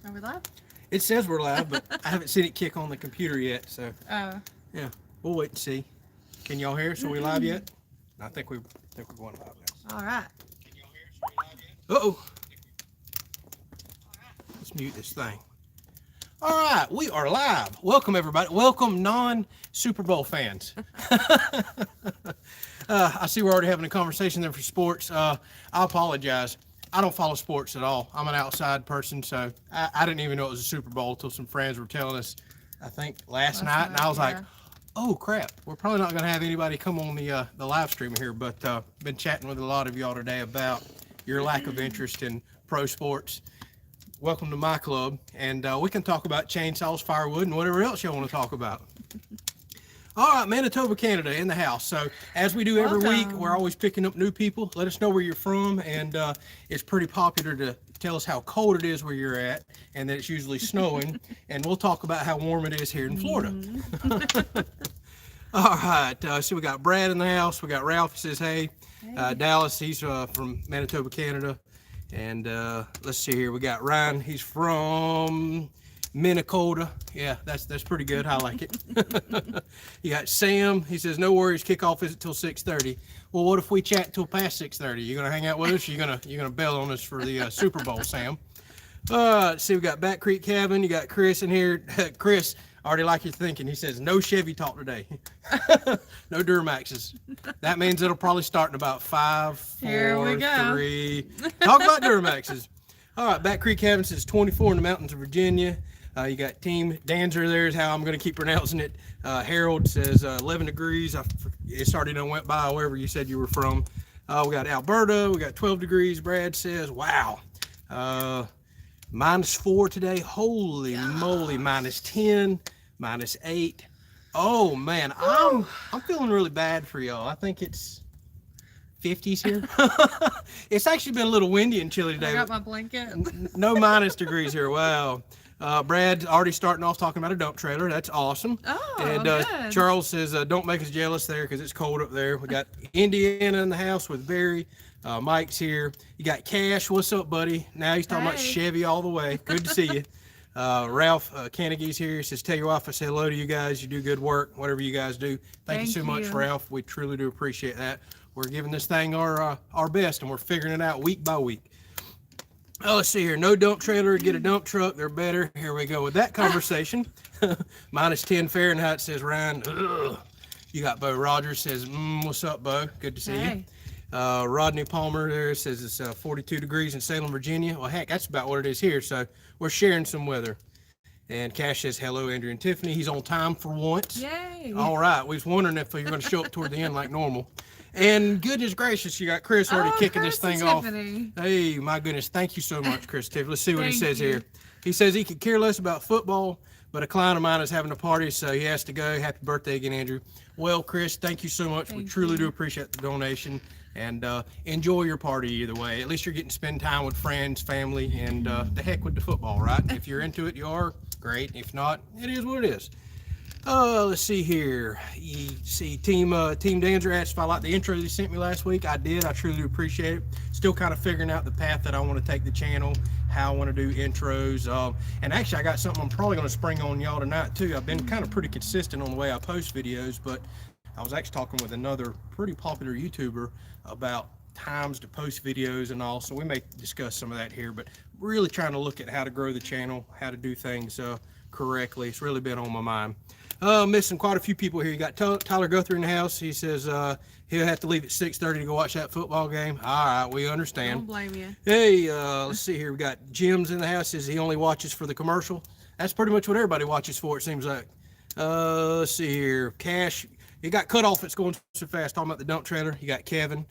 Are we live? It says we're live, but I haven't seen it kick on the computer yet. So Oh. yeah, we'll wait and see. Can y'all hear us? Are we live yet? I think we're going live now. All right. Uh-oh. Let's mute this thing. All right, we are live. Welcome everybody. Welcome non-Super Bowl fans. I see we're already having a conversation there for sports. I apologize. I don't follow sports at all. I'm an outside person, so I didn't even know it was a Super Bowl until some friends were telling us, I think, last night. And I was like, oh, crap. We're probably not going to have anybody come on the live stream here, but been chatting with a lot of y'all today about your lack of interest in pro sports. Welcome to my club, and we can talk about chainsaws, firewood, and whatever else y'all want to talk about. All right, Manitoba, Canada in the house. So as we do every week, we're always picking up new people. Let us know where you're from, and it's pretty popular to tell us how cold it is where you're at, and that it's usually snowing, and we'll talk about how warm it is here in Florida. All right, so we got Brad in the house. We got Ralph, says hey. Dallas, he's from Manitoba, Canada. And let's see here, we got Ryan, he's from Minnesota. Yeah, that's pretty good. I like it. You got Sam, he says no worries, kickoff isn't till 6:30. Well, what if we chat till past 6:30? You gonna hang out with us? You're gonna bail on us for the Super Bowl, Sam? Let's see, we got Back Creek Cabin. You got Chris in here. Chris, I already like your thinking. He says no Chevy talk today. No Duramaxes. That means it'll probably start in about 5, 4, Here we go. 3. Talk about Duramaxes. All right, Back Creek Cabin says 24 in the mountains of Virginia. You got Team Danzer there is how I'm going to keep pronouncing it. Harold says 11 degrees. It's already done went by wherever you said you were from. We got Alberta. We got 12 degrees. Brad says, wow. -4 today. Holy moly. -10, -8. Oh man, I'm feeling really bad for y'all. I think it's 50s here. It's actually been a little windy and chilly today. I got my blanket. No minus degrees here. Wow. Brad's already starting off talking about a dump trailer. That's awesome. Oh, and good. Charles says, don't make us jealous there because it's cold up there. We got Indiana in the house with Barry. Mike's here. You got Cash. What's up, buddy? Now he's talking about Chevy all the way. Good to see you. Ralph Carnegie's here. He says, tell your wife I say hello to you guys. You do good work, whatever you guys do. Thank you so much, Ralph. We truly do appreciate that. We're giving this thing our best, and we're figuring it out week by week. Oh, let's see here. No dump trailer, get a dump truck. They're better. Here we go with that conversation. -10 Fahrenheit, says Ryan. Ugh. You got Bo Rogers, says, what's up, Bo? Good to see you. Rodney Palmer there says it's 42 degrees in Salem, Virginia. Well, heck, that's about what it is here. So we're sharing some weather. And Cash says, hello, Andrew and Tiffany. He's on time for once. Yay. All right. We was wondering if you're going to show up toward the end like normal. And goodness gracious, you got Chris already kicking this thing off. Hey, my goodness. Thank you so much, Chris Tiffany. Let's see what he says here. He says he could care less about football, but a client of mine is having a party, so he has to go. Happy birthday again, Andrew. Well, Chris, thank you so much. We truly do appreciate the donation. And enjoy your party either way. At least you're getting to spend time with friends, family, and the heck with the football, right? If you're into it, you are. Great. If not, it is what it is. Let's see here. You see Team Danzer asked if I liked the intro they sent me last week. I did. I truly do appreciate it. Still kind of figuring out the path that I want to take the channel, how I want to do intros. And actually, I got something I'm probably going to spring on y'all tonight, too. I've been kind of pretty consistent on the way I post videos, but I was actually talking with another pretty popular YouTuber about times to post videos and all, so we may discuss some of that here, but really trying to look at how to grow the channel, how to do things correctly. It's really been on my mind. Missing quite a few people here. You got Tyler Guthrie in the house. He says he'll have to leave at 6:30 to go watch that football game. All right, we understand. Don't blame you. Hey, let's see here. We got Jim's in the house. Says he only watches for the commercial. That's pretty much what everybody watches for, it seems like. Let's see here. Cash. He got cut off. It's going so fast. Talking about the dump trailer. You got Kevin.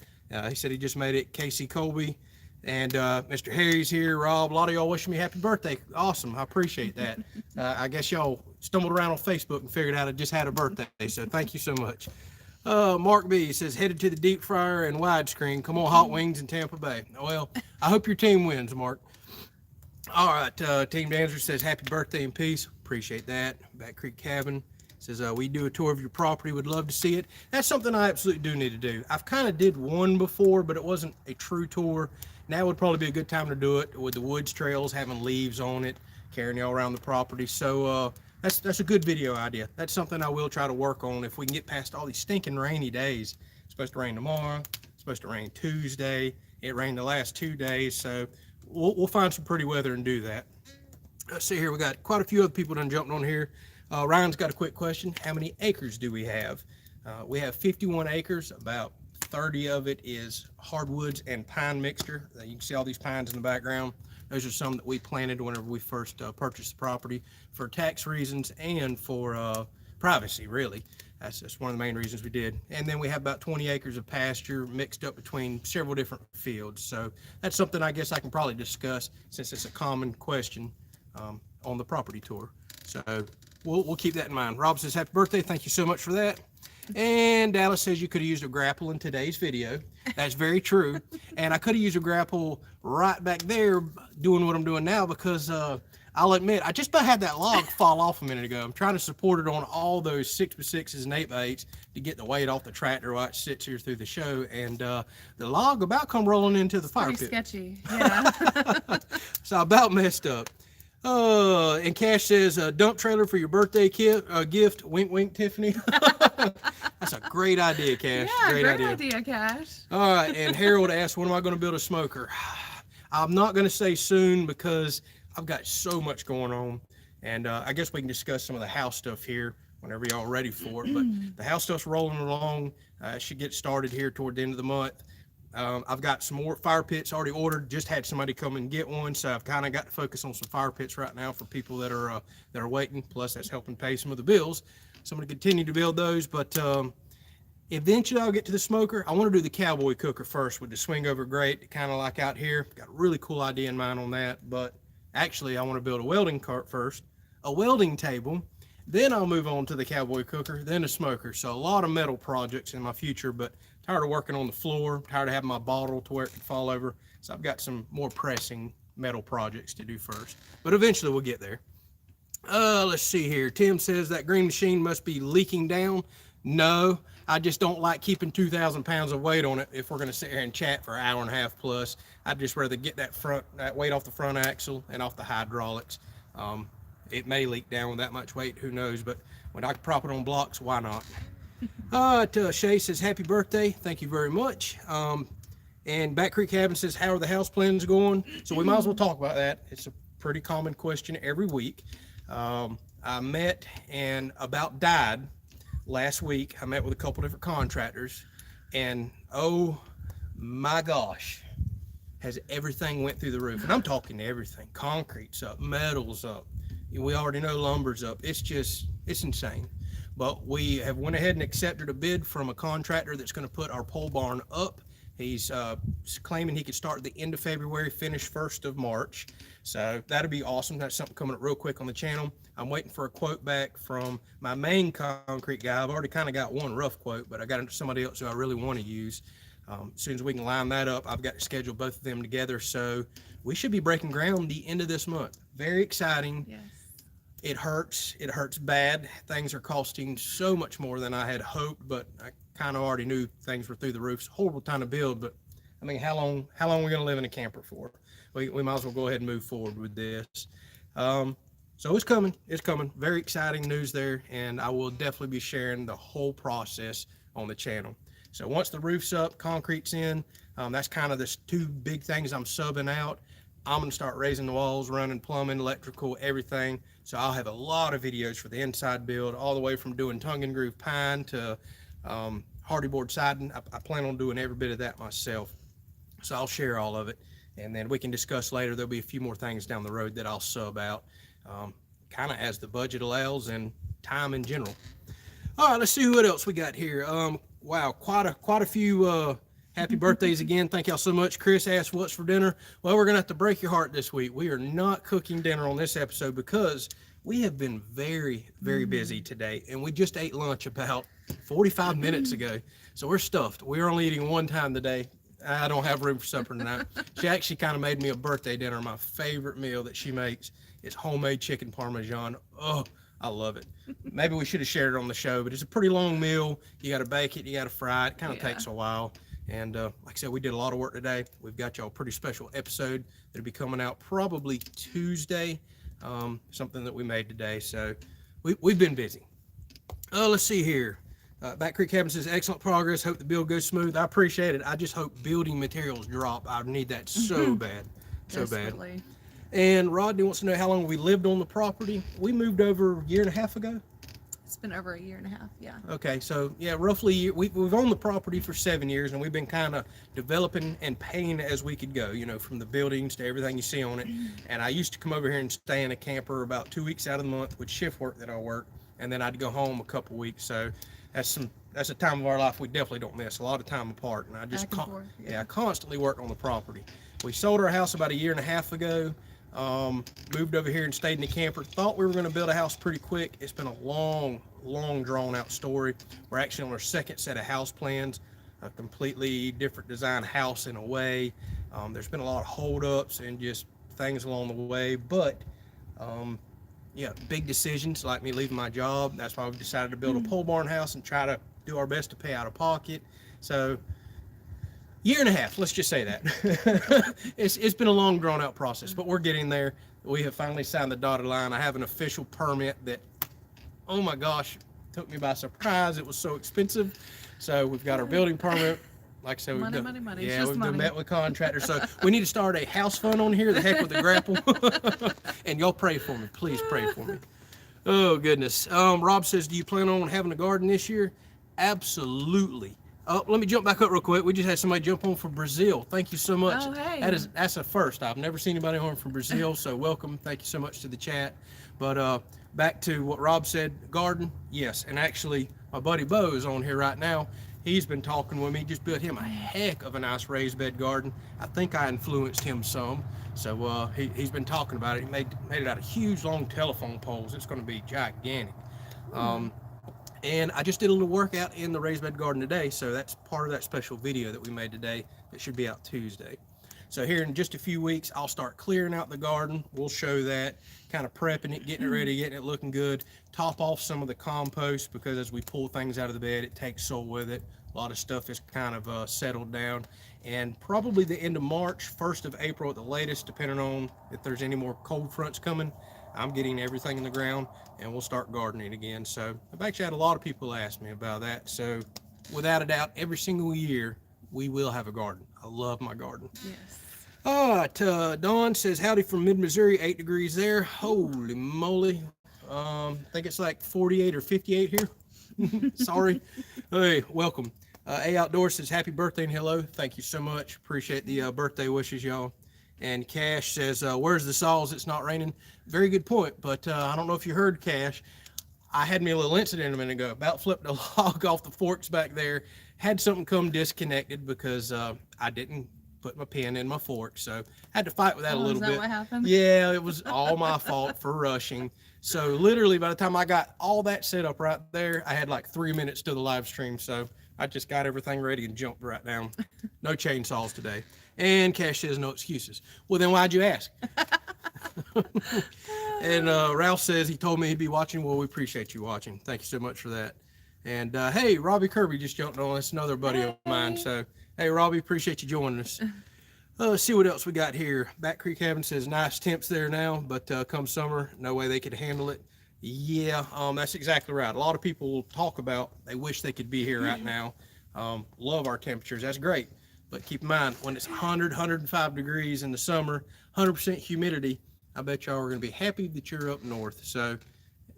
He said he just made it. Casey Colby. And Mr. Harry's here. Rob. A lot of y'all wishing me happy birthday. Awesome. I appreciate that. I guess y'all stumbled around on Facebook and figured out I just had a birthday. So thank you so much. Mark B says, headed to the deep fryer and widescreen. Come on, Hot Wings in Tampa Bay. Well, I hope your team wins, Mark. All right. Team Danzer says, happy birthday and peace. Appreciate that. Back Creek Cabin says, we do a tour of your property. Would love to see it. That's something I absolutely do need to do. I've kind of did one before, but it wasn't a true tour. now would probably be a good time to do it with the woods trails having leaves on it, carrying y'all around the property. So that's a good video idea. That's something I will try to work on if we can get past all these stinking rainy days. It's supposed to rain tomorrow. It's supposed to rain Tuesday. It rained the last 2 days, so we'll find some pretty weather and do that. Let's see here. We got quite a few other people done jumped on here. Ryan's got a quick question. How many acres do we have? We have 51 acres. About 30 of it is hardwoods and pine mixture. You can see all these pines in the background. Those are some that we planted whenever we first purchased the property for tax reasons and for privacy, really. That's one of the main reasons we did. And then we have about 20 acres of pasture mixed up between several different fields. So that's something I guess I can probably discuss since it's a common question on the property tour. So we'll keep that in mind. Rob says, happy birthday. Thank you so much for that. And Dallas says you could have used a grapple in today's video. That's very true. And I could have used a grapple right back there doing what I'm doing now because I'll admit, I just about had that log fall off a minute ago. I'm trying to support it on all those 6x6s and 8x8s to get the weight off the tractor while it sits here through the show. And the log about come rolling into the fire pit. Sketchy, yeah. So I about messed up. And Cash says, dump trailer for your birthday gift. Wink, wink, Tiffany. That's a great idea, Cash. Yeah, great idea, Cash. All right, and Harold asked, when am I going to build a smoker? I'm not going to say soon because I've got so much going on, and I guess we can discuss some of the house stuff here whenever y'all are ready for it. But the house stuff's rolling along. Should get started here toward the end of the month. I've got some more fire pits already ordered. Just had somebody come and get one, so I've kind of got to focus on some fire pits right now for people that are waiting. Plus, that's helping pay some of the bills. So I'm going to continue to build those, but eventually I'll get to the smoker. I want to do the cowboy cooker first with the swing over grate, kind of like out here. Got a really cool idea in mind on that, but actually I want to build a welding cart first, a welding table, then I'll move on to the cowboy cooker, then a smoker. So a lot of metal projects in my future, but tired of working on the floor, tired of having my bottle to where it can fall over. So I've got some more pressing metal projects to do first, but eventually we'll get there. Let's see here. Tim says that green machine must be leaking down. No, I just don't like keeping 2,000 pounds of weight on it if we're going to sit here and chat for an hour and a half plus. I'd just rather get that weight off the front axle and off the hydraulics. It may leak down with that much weight, who knows, but when I can prop it on blocks, why not? Shay says, happy birthday. Thank you very much. And Back Creek Cabin says, how are the house plans going? So we might as well talk about that. It's a pretty common question every week. I met and about died last week. I met with a couple different contractors, and oh my gosh, has everything went through the roof. And I'm talking everything. Concrete's up, metal's up. We already know lumber's up. It's insane. But we have went ahead and accepted a bid from a contractor that's going to put our pole barn up. He's claiming he could start at the end of February, finish 1st of March. So that'll be awesome. That's something coming up real quick on the channel. I'm waiting for a quote back from my main concrete guy. I've already kind of got one rough quote, but I got somebody else who I really want to use. As soon as we can line that up, I've got to schedule both of them together. So we should be breaking ground the end of this month. Very exciting. Yes. It hurts. It hurts bad. Things are costing so much more than I had hoped, but I kind of already knew things were through the roof. It's a horrible time to build, but I mean, how long are we going to live in a camper for? We might as well go ahead and move forward with this. So it's coming. It's coming. Very exciting news there, and I will definitely be sharing the whole process on the channel. So once the roof's up, concrete's in, that's kind of the two big things I'm subbing out. I'm going to start raising the walls, running plumbing, electrical, everything. So I'll have a lot of videos for the inside build, all the way from doing tongue and groove pine to hardy board siding. I plan on doing every bit of that myself. So I'll share all of it, and then we can discuss later. There'll be a few more things down the road that I'll sub out, kind of as the budget allows and time in general. All right, let's see what else we got here. Wow, quite a few happy birthdays again. Thank y'all so much. Chris asked, what's for dinner? Well, we're going to have to break your heart this week. We are not cooking dinner on this episode because we have been very, very busy today, and we just ate lunch about 45 minutes ago. So we're stuffed. We're only eating one time today. I don't have room for supper tonight. She actually kind of made me a birthday dinner. My favorite meal that she makes is homemade chicken parmesan. Oh, I love it. Maybe we should have shared it on the show, but it's a pretty long meal. You got to bake it. You got to fry it. It kind of takes a while. And like I said, we did a lot of work today. We've got y'all a pretty special episode that'll be coming out probably Tuesday, something that we made today. So we've been busy. Let's see here. Back Creek Cabin says, excellent progress. Hope the build goes smooth. I appreciate it. I just hope building materials drop. I need that so bad. So Desperately. bad. And Rodney wants to know how long we lived on the property. We moved over a year and a half ago. It's been over a year and a half, yeah. Okay, so yeah, roughly we've owned the property for 7 years, and we've been kind of developing and paying as we could go, from the buildings to everything you see on it. And I used to come over here and stay in a camper about 2 weeks out of the month with shift work that I work, and then I'd go home a couple weeks. So that's a time of our life we definitely don't miss. A lot of time apart, and I just I constantly worked on the property. We sold our house about a year and a half ago. Moved over here and stayed in the camper. Thought we were going to build a house pretty quick. It's been a long drawn out story. We're actually on our second set of house plans, a completely different design house in a way. There's been a lot of holdups and just things along the way, but big decisions like me leaving my job. That's why we've decided to build a pole barn house and try to do our best to pay out of pocket. So year and a half, let's just say that. It's been a long drawn out process, but we're getting there. We have finally signed the dotted line. I have an official permit that, oh my gosh, took me by surprise. It was so expensive. So we've got our building permit. Like I said, we've money. Yeah, we've been met with contractors. So we need to start a house fund on here. The heck with the grapple. And y'all pray for me. Please pray for me. Oh goodness. Rob says, do you plan on having a garden this year? Absolutely. Let me jump back up real quick. We just had somebody jump on from Brazil. Thank you so much. Oh, hey. That's a first. I've never seen anybody on from Brazil, so welcome. Thank you so much to the chat. But back to what Rob said, garden, yes. And actually, my buddy Bo is on here right now. He's been talking with me. Just built him a heck of a nice raised bed garden. I think I influenced him some. So he's been talking about it. He made it out of huge, long telephone poles. It's going to be gigantic. And I just did a little workout in the raised bed garden today, so that's part of that special video that we made today that should be out Tuesday. So here in just a few weeks, I'll start clearing out the garden. We'll show that, kind of prepping it, getting it ready, getting it looking good. Top off some of the compost, because as we pull things out of the bed, it takes soil with it. A lot of stuff is kind of settled down. And probably the end of March, 1st of April at the latest, depending on if there's any more cold fronts coming, I'm getting everything in the ground and we'll start gardening again. So I've actually had a lot of people ask me about that. So without a doubt, every single year we will have a garden. I love my garden. Yes. All right, Dawn says, howdy from mid-Missouri, 8 degrees there. Holy moly. I think it's like 48 or 58 here. Sorry. Hey, welcome. A Outdoor says, happy birthday and hello. Thank you so much. Appreciate the birthday wishes, y'all. And Cash says, where's the saws? It's not raining. Very good point, but I don't know if you heard, Cash. I had me a little incident a minute ago. About flipped a log off the forks back there. Had something come disconnected because I didn't put my pin in my fork. So had to fight with that a little bit. Is that what happened? Yeah, it was all my fault for rushing. So literally by the time I got all that set up right there, I had like 3 minutes to the live stream. So I just got everything ready and jumped right down. No chainsaws today. And Cash says no excuses. Well, then why'd you ask? And Ralph says he told me he'd be watching. Well, we appreciate you watching. Thank you so much for that. And hey, Robbie Kirby just jumped on. That's another buddy of mine. So hey, Robbie, appreciate you joining us. Let's see what else we got here. Back Creek Cabin says nice temps there now, but come summer, no way they could handle it. Yeah, that's exactly right. A lot of people will talk about they wish they could be here right now. Love our temperatures. That's great. But keep in mind, when it's 100, 105 degrees in the summer, 100% humidity, I bet y'all are going to be happy that you're up north. So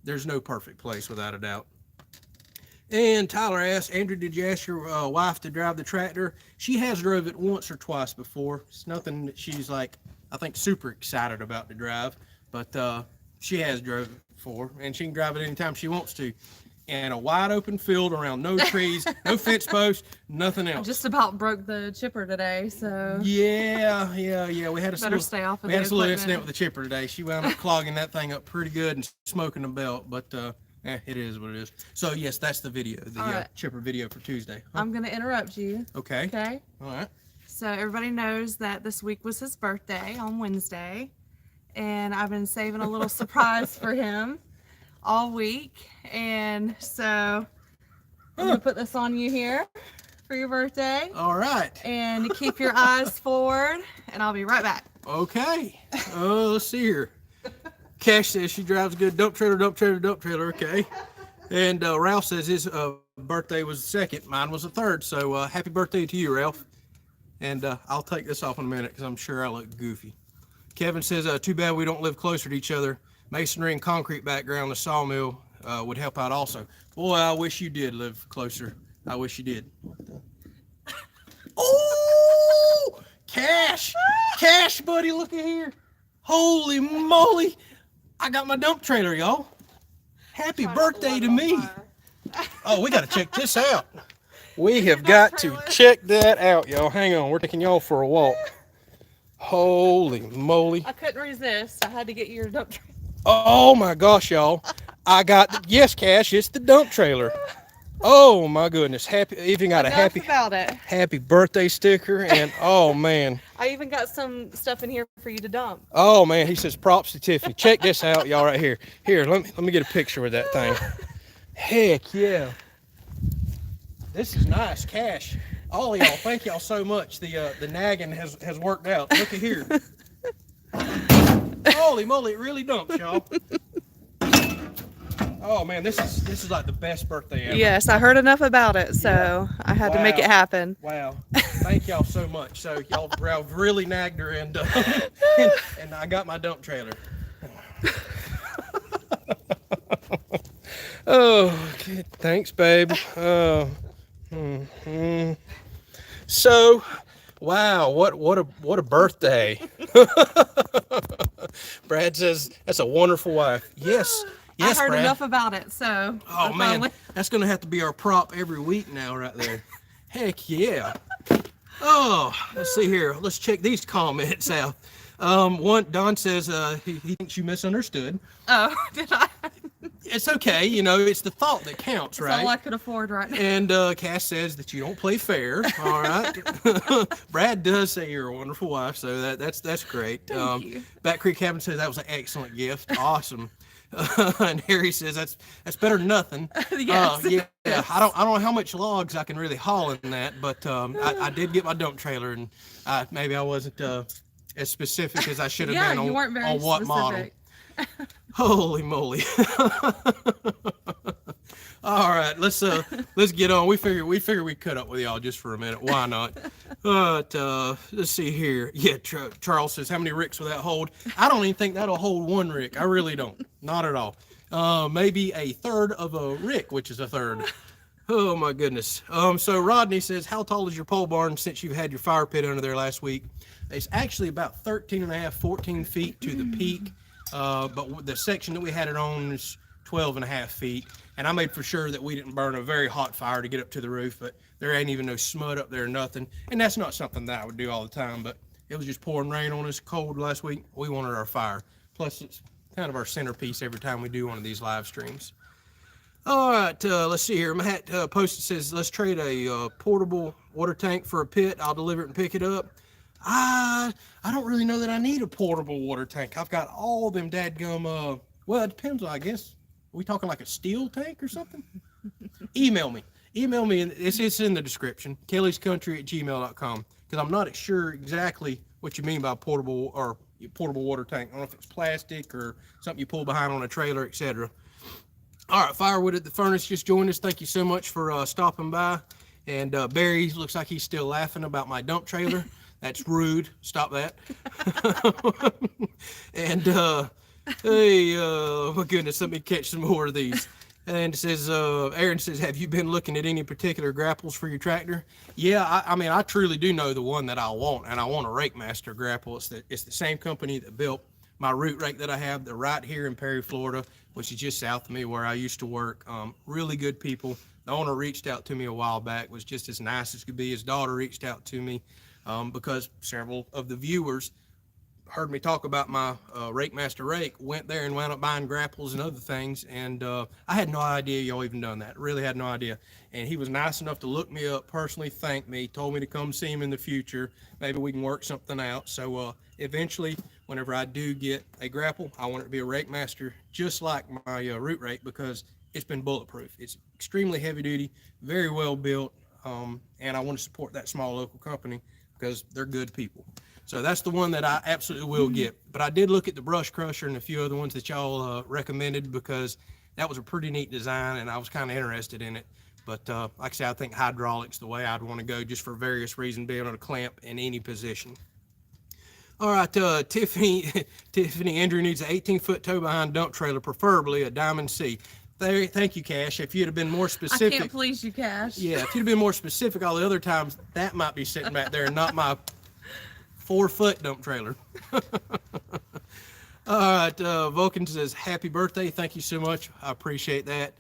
there's no perfect place without a doubt. And Tyler asks, Andrew, did you ask your wife to drive the tractor? She has drove it once or twice before. It's nothing that she's like, I think, super excited about to drive. But she has drove it before, and she can drive it anytime she wants to. In a wide open field around no trees, no fence posts, nothing else. I just about broke the chipper today, so. Yeah. We had a little incident with the chipper today. She wound up clogging that thing up pretty good and smoking the belt, but it is what it is. So yes, that's the video, the chipper video for Tuesday. I'm gonna interrupt you. Okay. Okay. All right. So everybody knows that this week was his birthday on Wednesday, and I've been saving a little surprise for him all week, and so I'm gonna put this on you here. for your birthday. All right. And keep your eyes forward, and I'll be right back. Okay. Let's see here. Cash says she drives a good dump trailer. Okay. And Ralph says his birthday was the second. Mine was the third. So happy birthday to you, Ralph. And I'll take this off in a minute because I'm sure I look goofy. Kevin says, too bad we don't live closer to each other. Masonry and concrete background, the sawmill would help out also. Boy, I wish you did live closer. I wish you did. Oh, Cash, buddy, look at here. Holy moly. I got my dump trailer, y'all. Happy birthday to me. Oh, we got to check this out. We have got to check that out, y'all. Hang on, we're taking y'all for a walk. Holy moly. I couldn't resist. I had to get your dump trailer. Oh my gosh, y'all. I got, yes, Cash, it's the dump trailer. Oh my goodness. Even got a happy birthday sticker, and oh man. I even got some stuff in here for you to dump. Oh man, he says props to Tiffany. Check this out, y'all, right here. Here, let me get a picture with that thing. Heck yeah. This is nice, Cash. All of y'all, thank y'all so much. The nagging has worked out. Look at here. Holy moly, it really dumps, y'all. Oh man, this is like the best birthday ever. Yes, I heard enough about it, so yeah. I had to make it happen. Wow. Thank y'all so much. So y'all really nagged her, and I got my dump trailer. Oh, okay. Thanks, babe. So, wow, what a birthday. Brad says that's a wonderful wife. Yes, I heard Brad. Enough about it, so. Oh man, that's gonna have to be our prop every week now, right there. Heck yeah. Oh, let's see here. Let's check these comments out. Don says he thinks you misunderstood. Oh, did I? It's okay, it's the thought that counts, right? That's all I could afford right now. And Cass says that you don't play fair. All right. Brad does say you're a wonderful wife, so that's great. Thank you. Back Creek Cabin says that was an excellent gift. Awesome. And Harry says that's better than nothing. Yes. Yeah. I don't know how much logs I can really haul in that, but I did get my dump trailer, and maybe I wasn't as specific as I should have been on what model. Holy moly. All right, let's get on. We figure we'd cut up with y'all just for a minute. Why not? But let's see here. Yeah, Charles says, how many ricks will that hold? I don't even think that'll hold one rick. I really don't. Not at all. Maybe a third of a rick, which is a third. Oh my goodness. So Rodney says, how tall is your pole barn since you've had your fire pit under there last week? It's actually about 13 and a half, 14 feet to the peak. But the section that we had it on is 12 and a half feet. And I made for sure that we didn't burn a very hot fire to get up to the roof, but there ain't even no smut up there, nothing. And that's not something that I would do all the time, but it was just pouring rain on us cold last week. We wanted our fire. Plus, it's kind of our centerpiece every time we do one of these live streams. All right, let's see here. Matt posted, says, let's trade a portable water tank for a pit. I'll deliver it and pick it up. I don't really know that I need a portable water tank. I've got all them dadgum, well, it depends, I guess. Are we talking like a steel tank or something? Email me, and it's in the description, kelleyscountry@gmail.com, because I'm not sure exactly what you mean by portable water tank. I don't know if it's plastic or something you pull behind on a trailer, etc. All right, Firewood at the Furnace just joined us. Thank you so much for stopping by. And Barry looks like he's still laughing about my dump trailer. That's rude. Stop that. And hey, my goodness, let me catch some more of these. And it says, Aaron says, have you been looking at any particular grapples for your tractor? Yeah, I mean, I truly do know the one that I want, and I want a Rake Master grapple. It's the same company that built my root rake that I have. They're right here in Perry, Florida, which is just south of me where I used to work. Really good people. The owner reached out to me a while back, was just as nice as could be. His daughter reached out to me because several of the viewers heard me talk about my Rake Master rake, went there and wound up buying grapples and other things, and I had no idea y'all even done that. Really had no idea. And he was nice enough to look me up, personally thank me, told me to come see him in the future. Maybe we can work something out. So eventually, whenever I do get a grapple, I want it to be a Rake Master, just like my root rake, because it's been bulletproof. It's extremely heavy duty, very well built. and I want to support that small local company because they're good people. So that's the one that I absolutely will get. But I did look at the brush crusher and a few other ones that y'all recommended, because that was a pretty neat design and I was kind of interested in it. But like I said, I think hydraulics the way I'd want to go, just for various reasons, being able to clamp in any position. All right, Tiffany, Andrew needs an 18-foot tow behind dump trailer, preferably a Diamond C. There, thank you, Cash. If you'd have been more specific. I can't please you, Cash. Yeah, if you'd have been more specific all the other times, that might be sitting back there and not my 4-foot dump trailer. All right, Vulcan says, happy birthday. Thank you so much. I appreciate that.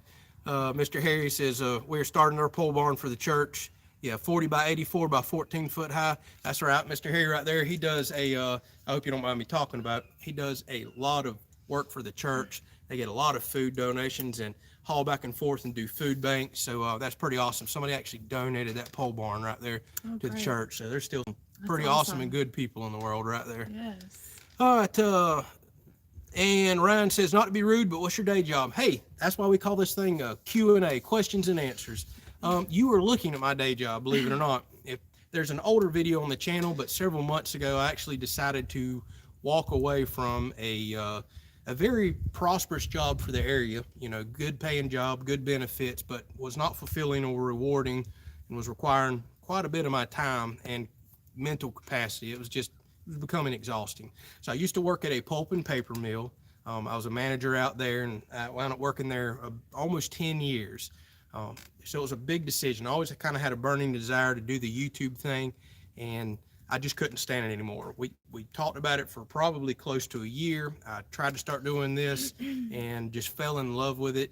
Mr. Harry says, we're starting our pole barn for the church. Yeah, 40 by 84 by 14 foot high. That's right, Mr. Harry right there. He does I hope you don't mind me talking about it. He does a lot of work for the church. They get a lot of food donations and haul back and forth and do food banks. So that's pretty awesome. Somebody actually donated that pole barn right there to the church. So they're still pretty awesome and good people in the world right there. Yes. All right, and Ryan says, not to be rude, but what's your day job? Hey, that's why we call this thing Q&A, questions and answers. You were looking at my day job, believe it or not. If there's an older video on the channel, but several months ago, I actually decided to walk away from a very prosperous job for the area, you know, good paying job, good benefits, but was not fulfilling or rewarding and was requiring quite a bit of my time and mental capacity. It was becoming exhausting. So I used to work at a pulp and paper mill. I was a manager out there, and I wound up working there almost 10 years. So it was a big decision. I always kind of had a burning desire to do the YouTube thing, and I just couldn't stand it anymore. We talked about it for probably close to a year. I tried to start doing this and just fell in love with it.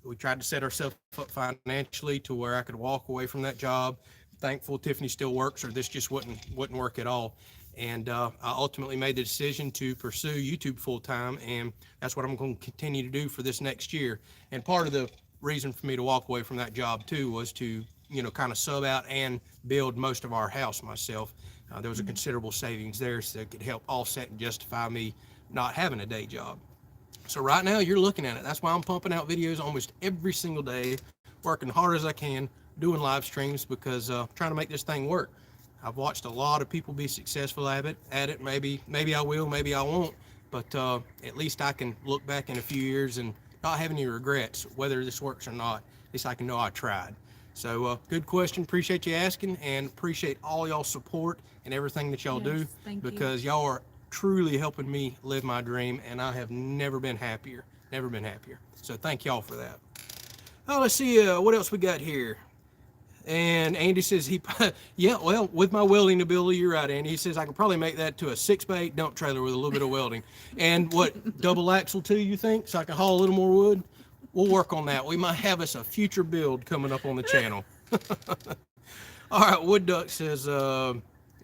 We tried to set ourselves up financially to where I could walk away from that job. Thankful Tiffany still works, or this just wouldn't work at all. And I ultimately made the decision to pursue YouTube full time, and that's what I'm going to continue to do for this next year. And part of the reason for me to walk away from that job too was to, you know, kind of sub out and build most of our house myself. There was a considerable savings there, so it could help offset and justify me not having a day job. So right now you're looking at it. That's why I'm pumping out videos almost every single day, working hard as I can, doing live streams, because trying to make this thing work. I've watched a lot of people be successful at it. Maybe I will, maybe I won't, but at least I can look back in a few years and not have any regrets, whether this works or not. At least I can know I tried. So good question. Appreciate you asking, and appreciate all y'all's support and everything that y'all do, because y'all are truly helping me live my dream, and I have never been happier. So thank y'all for that. Oh, let's see what else we got here. And Andy says yeah, well, with my welding ability, you're right, Andy. He says I can probably make that to a 6x8 dump trailer with a little bit of welding. And what, double axle too, you think? So I can haul a little more wood? We'll work on that. We might have us a future build coming up on the channel. All right, Wood Duck says,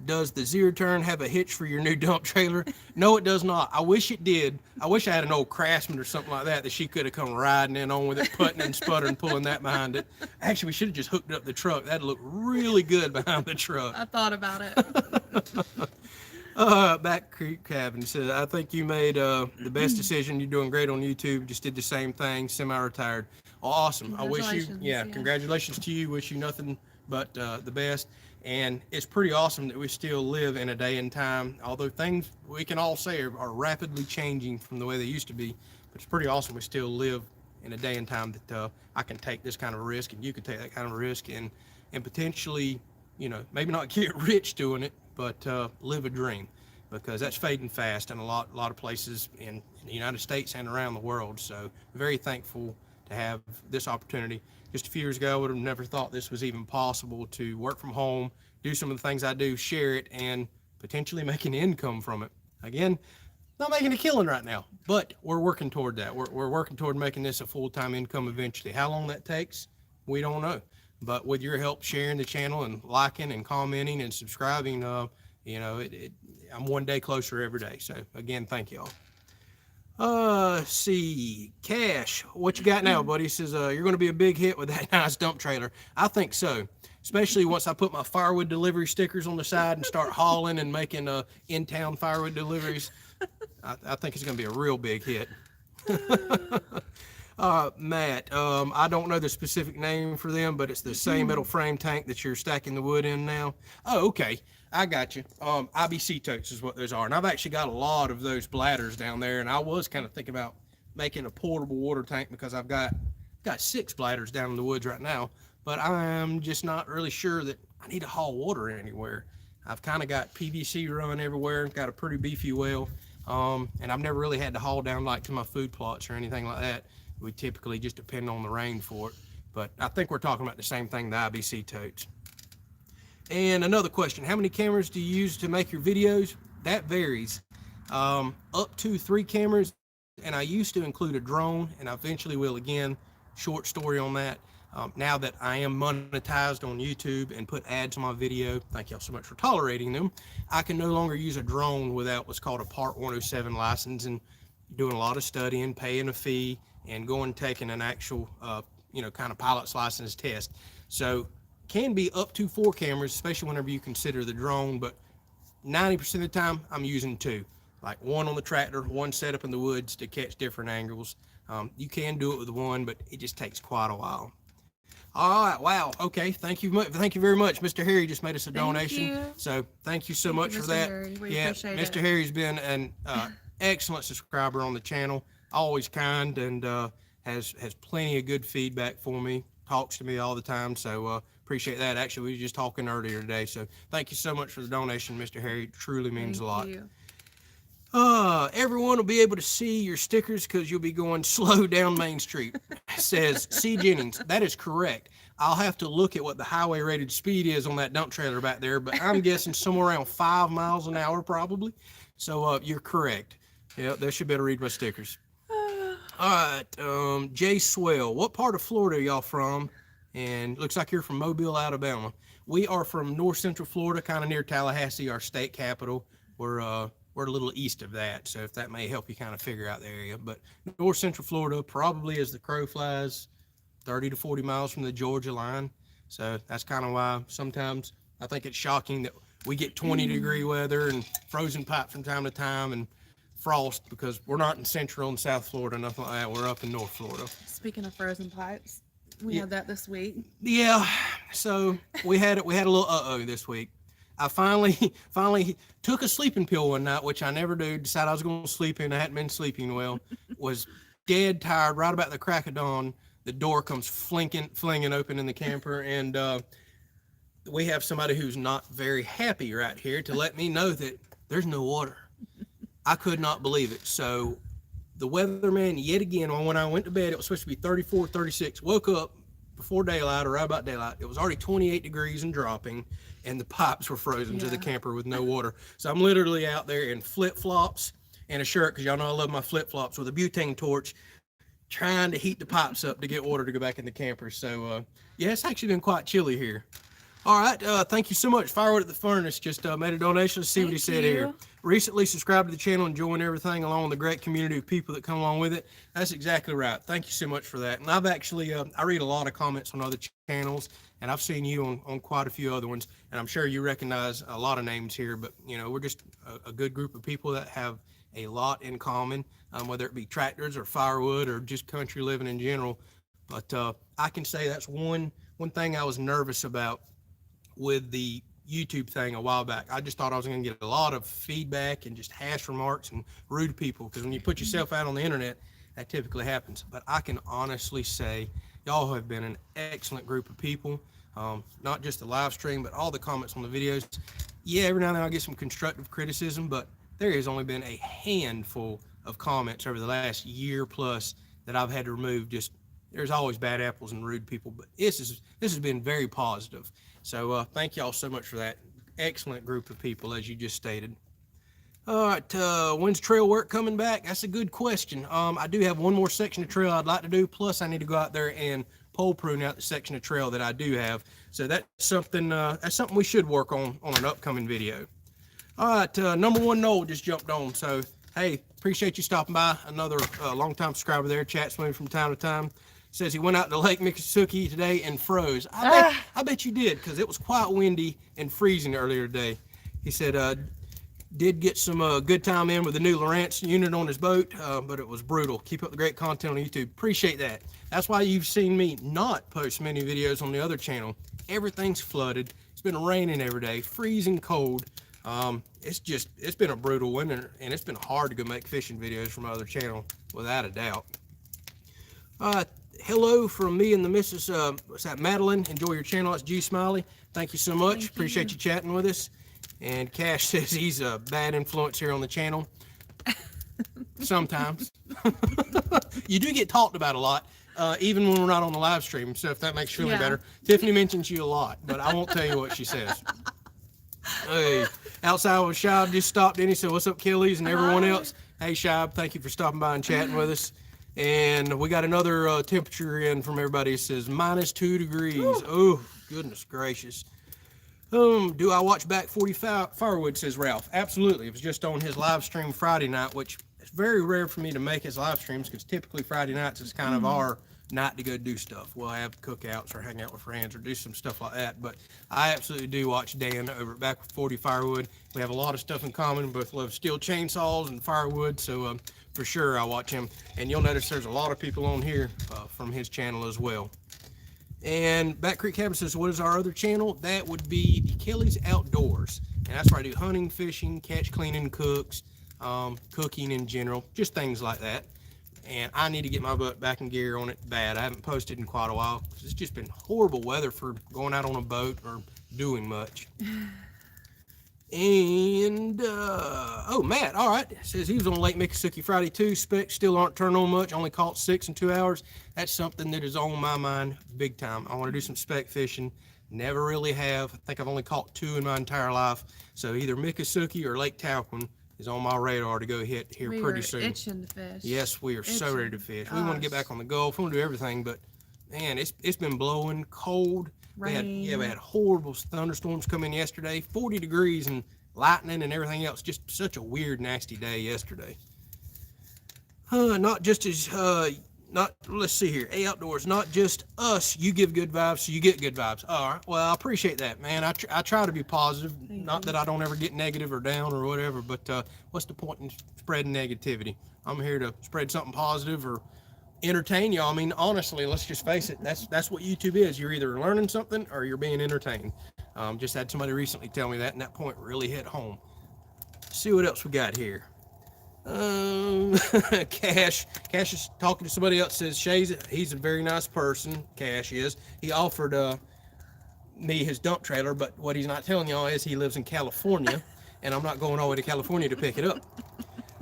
does the zero turn have a hitch for your new dump trailer? No, it does not. I wish it did. I wish I had an old Craftsman or something like that she could have come riding in on with it, putting and sputtering, pulling that behind it. Actually, we should have just hooked up the truck. That'd look really good behind the truck. I thought about it. Back Creek Cabin says, I think you made the best decision. You're doing great on YouTube. Just did the same thing, semi-retired. Oh, awesome. I wish you, congratulations to you. Wish you nothing but the best. And it's pretty awesome that we still live in a day and time, although things we can all say are rapidly changing from the way they used to be. But it's pretty awesome we still live in a day and time that I can take this kind of a risk, and you can take that kind of a risk, and potentially, you know, maybe not get rich doing it, but live a dream, because that's fading fast in a lot of places in the United States and around the world. So very thankful to have this opportunity. Just a few years ago, I would have never thought this was even possible, to work from home, do some of the things I do, share it, and potentially make an income from it. Again, not making a killing right now, but we're working toward that. We're working toward making this a full-time income eventually. How long that takes, we don't know. But with your help sharing the channel and liking and commenting and subscribing, you know, I'm one day closer every day. So again, thank y'all. See, Cash, what you got now, buddy? He says, you're going to be a big hit with that nice dump trailer. I think so, especially once I put my firewood delivery stickers on the side and start hauling and making in-town firewood deliveries. I think it's going to be a real big hit. Matt, I don't know the specific name for them, but it's the same metal frame tank that you're stacking the wood in now. Oh, okay. I got you. IBC totes is what those are. And I've actually got a lot of those bladders down there. And I was kind of thinking about making a portable water tank because I've got 6 bladders down in the woods right now. But I'm just not really sure that I need to haul water anywhere. I've kind of got PVC run everywhere, got a pretty beefy well. And I've never really had to haul down like to my food plots or anything like that. We typically just depend on the rain for it. But I think we're talking about the same thing, the IBC totes. And another question, how many cameras do you use to make your videos? That varies. Up to 3 cameras, and I used to include a drone, and I eventually will again. Short story on that. Now that I am monetized on YouTube and put ads on my video, thank y'all so much for tolerating them, I can no longer use a drone without what's called a Part 107 license, and doing a lot of studying, paying a fee, and going taking an actual, kind of pilot's license test. So can be up to 4 cameras, especially whenever you consider the drone, but 90% of the time I'm using 2, like 1 on the tractor, 1 set up in the woods to catch different angles. You can do it with 1, but it just takes quite a while. All right, wow, okay, thank you very much. Mr. Harry just made us a donation, so thank you so much for that. Yeah, Mr. Harry's been an excellent subscriber on the channel, always kind, and has plenty of good feedback for me, talks to me all the time, so appreciate that. Actually, we were just talking earlier today, so thank you so much for the donation, Mr. Harry. It truly means a lot. Everyone will be able to see your stickers because you'll be going slow down Main Street. Says C. Jennings. That is correct. I'll have to look at what the highway rated speed is on that dump trailer back there, but I'm guessing somewhere around 5 miles an hour probably. So you're correct. Yeah, they should be able to read my stickers. All right, Jay Swell. What part of Florida are y'all from? And looks like you're from Mobile, Alabama. We are from North Central Florida, kind of near Tallahassee, our state capital. We're a little east of that, so if that may help you kind of figure out the area. But North Central Florida, probably as the crow flies, 30 to 40 miles from the Georgia line. So that's kind of why sometimes I think it's shocking that we get 20-degree weather and frozen pipe from time to time and frost, because we're not in Central and South Florida, nothing like that. We're up in North Florida. Speaking of frozen pipes, we had that this week. Yeah, so we had a little this week. I finally took a sleeping pill one night, which I never do. Decided I was going to sleep in. I hadn't been sleeping well. Was dead tired. Right about the crack of dawn, the door comes flinging open in the camper, and we have somebody who's not very happy right here to let me know that there's no water. I could not believe it. So the weatherman, yet again, when I went to bed, it was supposed to be 34, 36. Woke up before daylight, or right about daylight. It was already 28 degrees and dropping, and the pipes were frozen to the camper with no water. So I'm literally out there in flip-flops and a shirt, because y'all know I love my flip-flops, with a butane torch, trying to heat the pipes up to get water to go back in the camper. So yeah, it's actually been quite chilly here. All right, thank you so much. Firewood at the Furnace just made a donation. Let's see what he said here. Recently subscribed to the channel, enjoying everything along with the great community of people that come along with it. That's exactly right. Thank you so much for that. And I've actually, I read a lot of comments on other channels, and I've seen you on quite a few other ones, and I'm sure you recognize a lot of names here, but we're just a good group of people that have a lot in common, whether it be tractors or firewood or just country living in general. But I can say that's one thing I was nervous about with the YouTube thing a while back. I just thought I was going to get a lot of feedback and just hash remarks and rude people, because when you put yourself out on the internet, that typically happens. But I can honestly say y'all have been an excellent group of people, not just the live stream, but all the comments on the videos. Yeah, every now and then I'll get some constructive criticism, but there has only been a handful of comments over the last year plus that I've had to remove. Just, there's always bad apples and rude people, but this has been very positive. So thank y'all so much for that. Excellent group of people, as you just stated. All right, when's trail work coming back? That's a good question. I do have one more section of trail I'd like to do, plus I need to go out there and pole prune out the section of trail that I do have. So that's something we should work on an upcoming video. All right, number one Noel just jumped on. So hey, appreciate you stopping by. Another longtime subscriber there, chats with me from time to time. Says he went out to Lake Miccosukee today and froze. I bet you did, because it was quite windy and freezing earlier today. He said, Did get some good time in with the new Lawrence unit on his boat, but it was brutal. Keep up the great content on YouTube. Appreciate that. That's why you've seen me not post many videos on the other channel. Everything's flooded. It's been raining every day, freezing cold. It's been a brutal winter, and it's been hard to go make fishing videos from my other channel, without a doubt. Hello from me and the Mrs. What's that, Madeline? Enjoy your channel. It's G Smiley. Thank you so much. Appreciate you chatting with us. And Cash says he's a bad influence here on the channel. Sometimes. You do get talked about a lot, even when we're not on the live stream. So if that makes you feel any better. Tiffany mentions you a lot, but I won't tell you what she says. Hey, outside with Shab just stopped in. He said, "What's up, Kelley's and everyone else?" Hey, Shab, thank you for stopping by and chatting with us. And we got another temperature in from everybody. It says -2 degrees. Oh, goodness gracious. Do I watch back 40 firewood, says Ralph. Absolutely. It was just on his live stream Friday night, which is very rare for me to make his live streams because typically Friday nights is kind of our night to go do stuff. We'll have cookouts or hang out with friends or do some stuff like that. But I absolutely do watch Dan over at Back with 40 Firewood. We have a lot of stuff in common. Both love steel chainsaws and firewood. So for sure I watch him. And you'll notice there's a lot of people on here from his channel as well. And Back Creek Cabin says, what is our other channel? That would be the Kelley's Outdoors. And that's where I do hunting, fishing, catch, cleaning, cooks, cooking in general, just things like that. And I need to get my butt back in gear on it bad. I haven't posted in quite a while because it's just been horrible weather for going out on a boat or doing much. And, oh, Matt, all right, says he was on Lake Miccosukee Friday too. Specs still aren't turned on much, only caught 6 in 2 hours. That's something that is on my mind big time. I want to do some spec fishing. Never really have. I think I've only caught 2 in my entire life. So either Miccosukee or Lake Talquin is on my radar to go hit here pretty soon. Itching to fish. Yes, we are so ready to fish. We want to get back on the Gulf. We want to do everything, but man, it's been blowing cold. We had horrible thunderstorms come in yesterday, 40 degrees and lightning and everything else. Just such a weird, nasty day yesterday. Let's see here. Outdoors, not just us. You give good vibes, so you get good vibes. All right. Well, I appreciate that, man. I try to be positive. Not that I don't ever get negative or down or whatever, but what's the point in spreading negativity? I'm here to spread something positive or entertain y'all. I mean, honestly, let's just face it. That's what YouTube is. You're either learning something or you're being entertained. Just had somebody recently tell me that, and that point really hit home. Let's see what else we got here. Cash is talking to somebody else. Says he's a very nice person. Cash is. He offered me his dump trailer, but what he's not telling y'all is he lives in California, and I'm not going all the way to California to pick it up.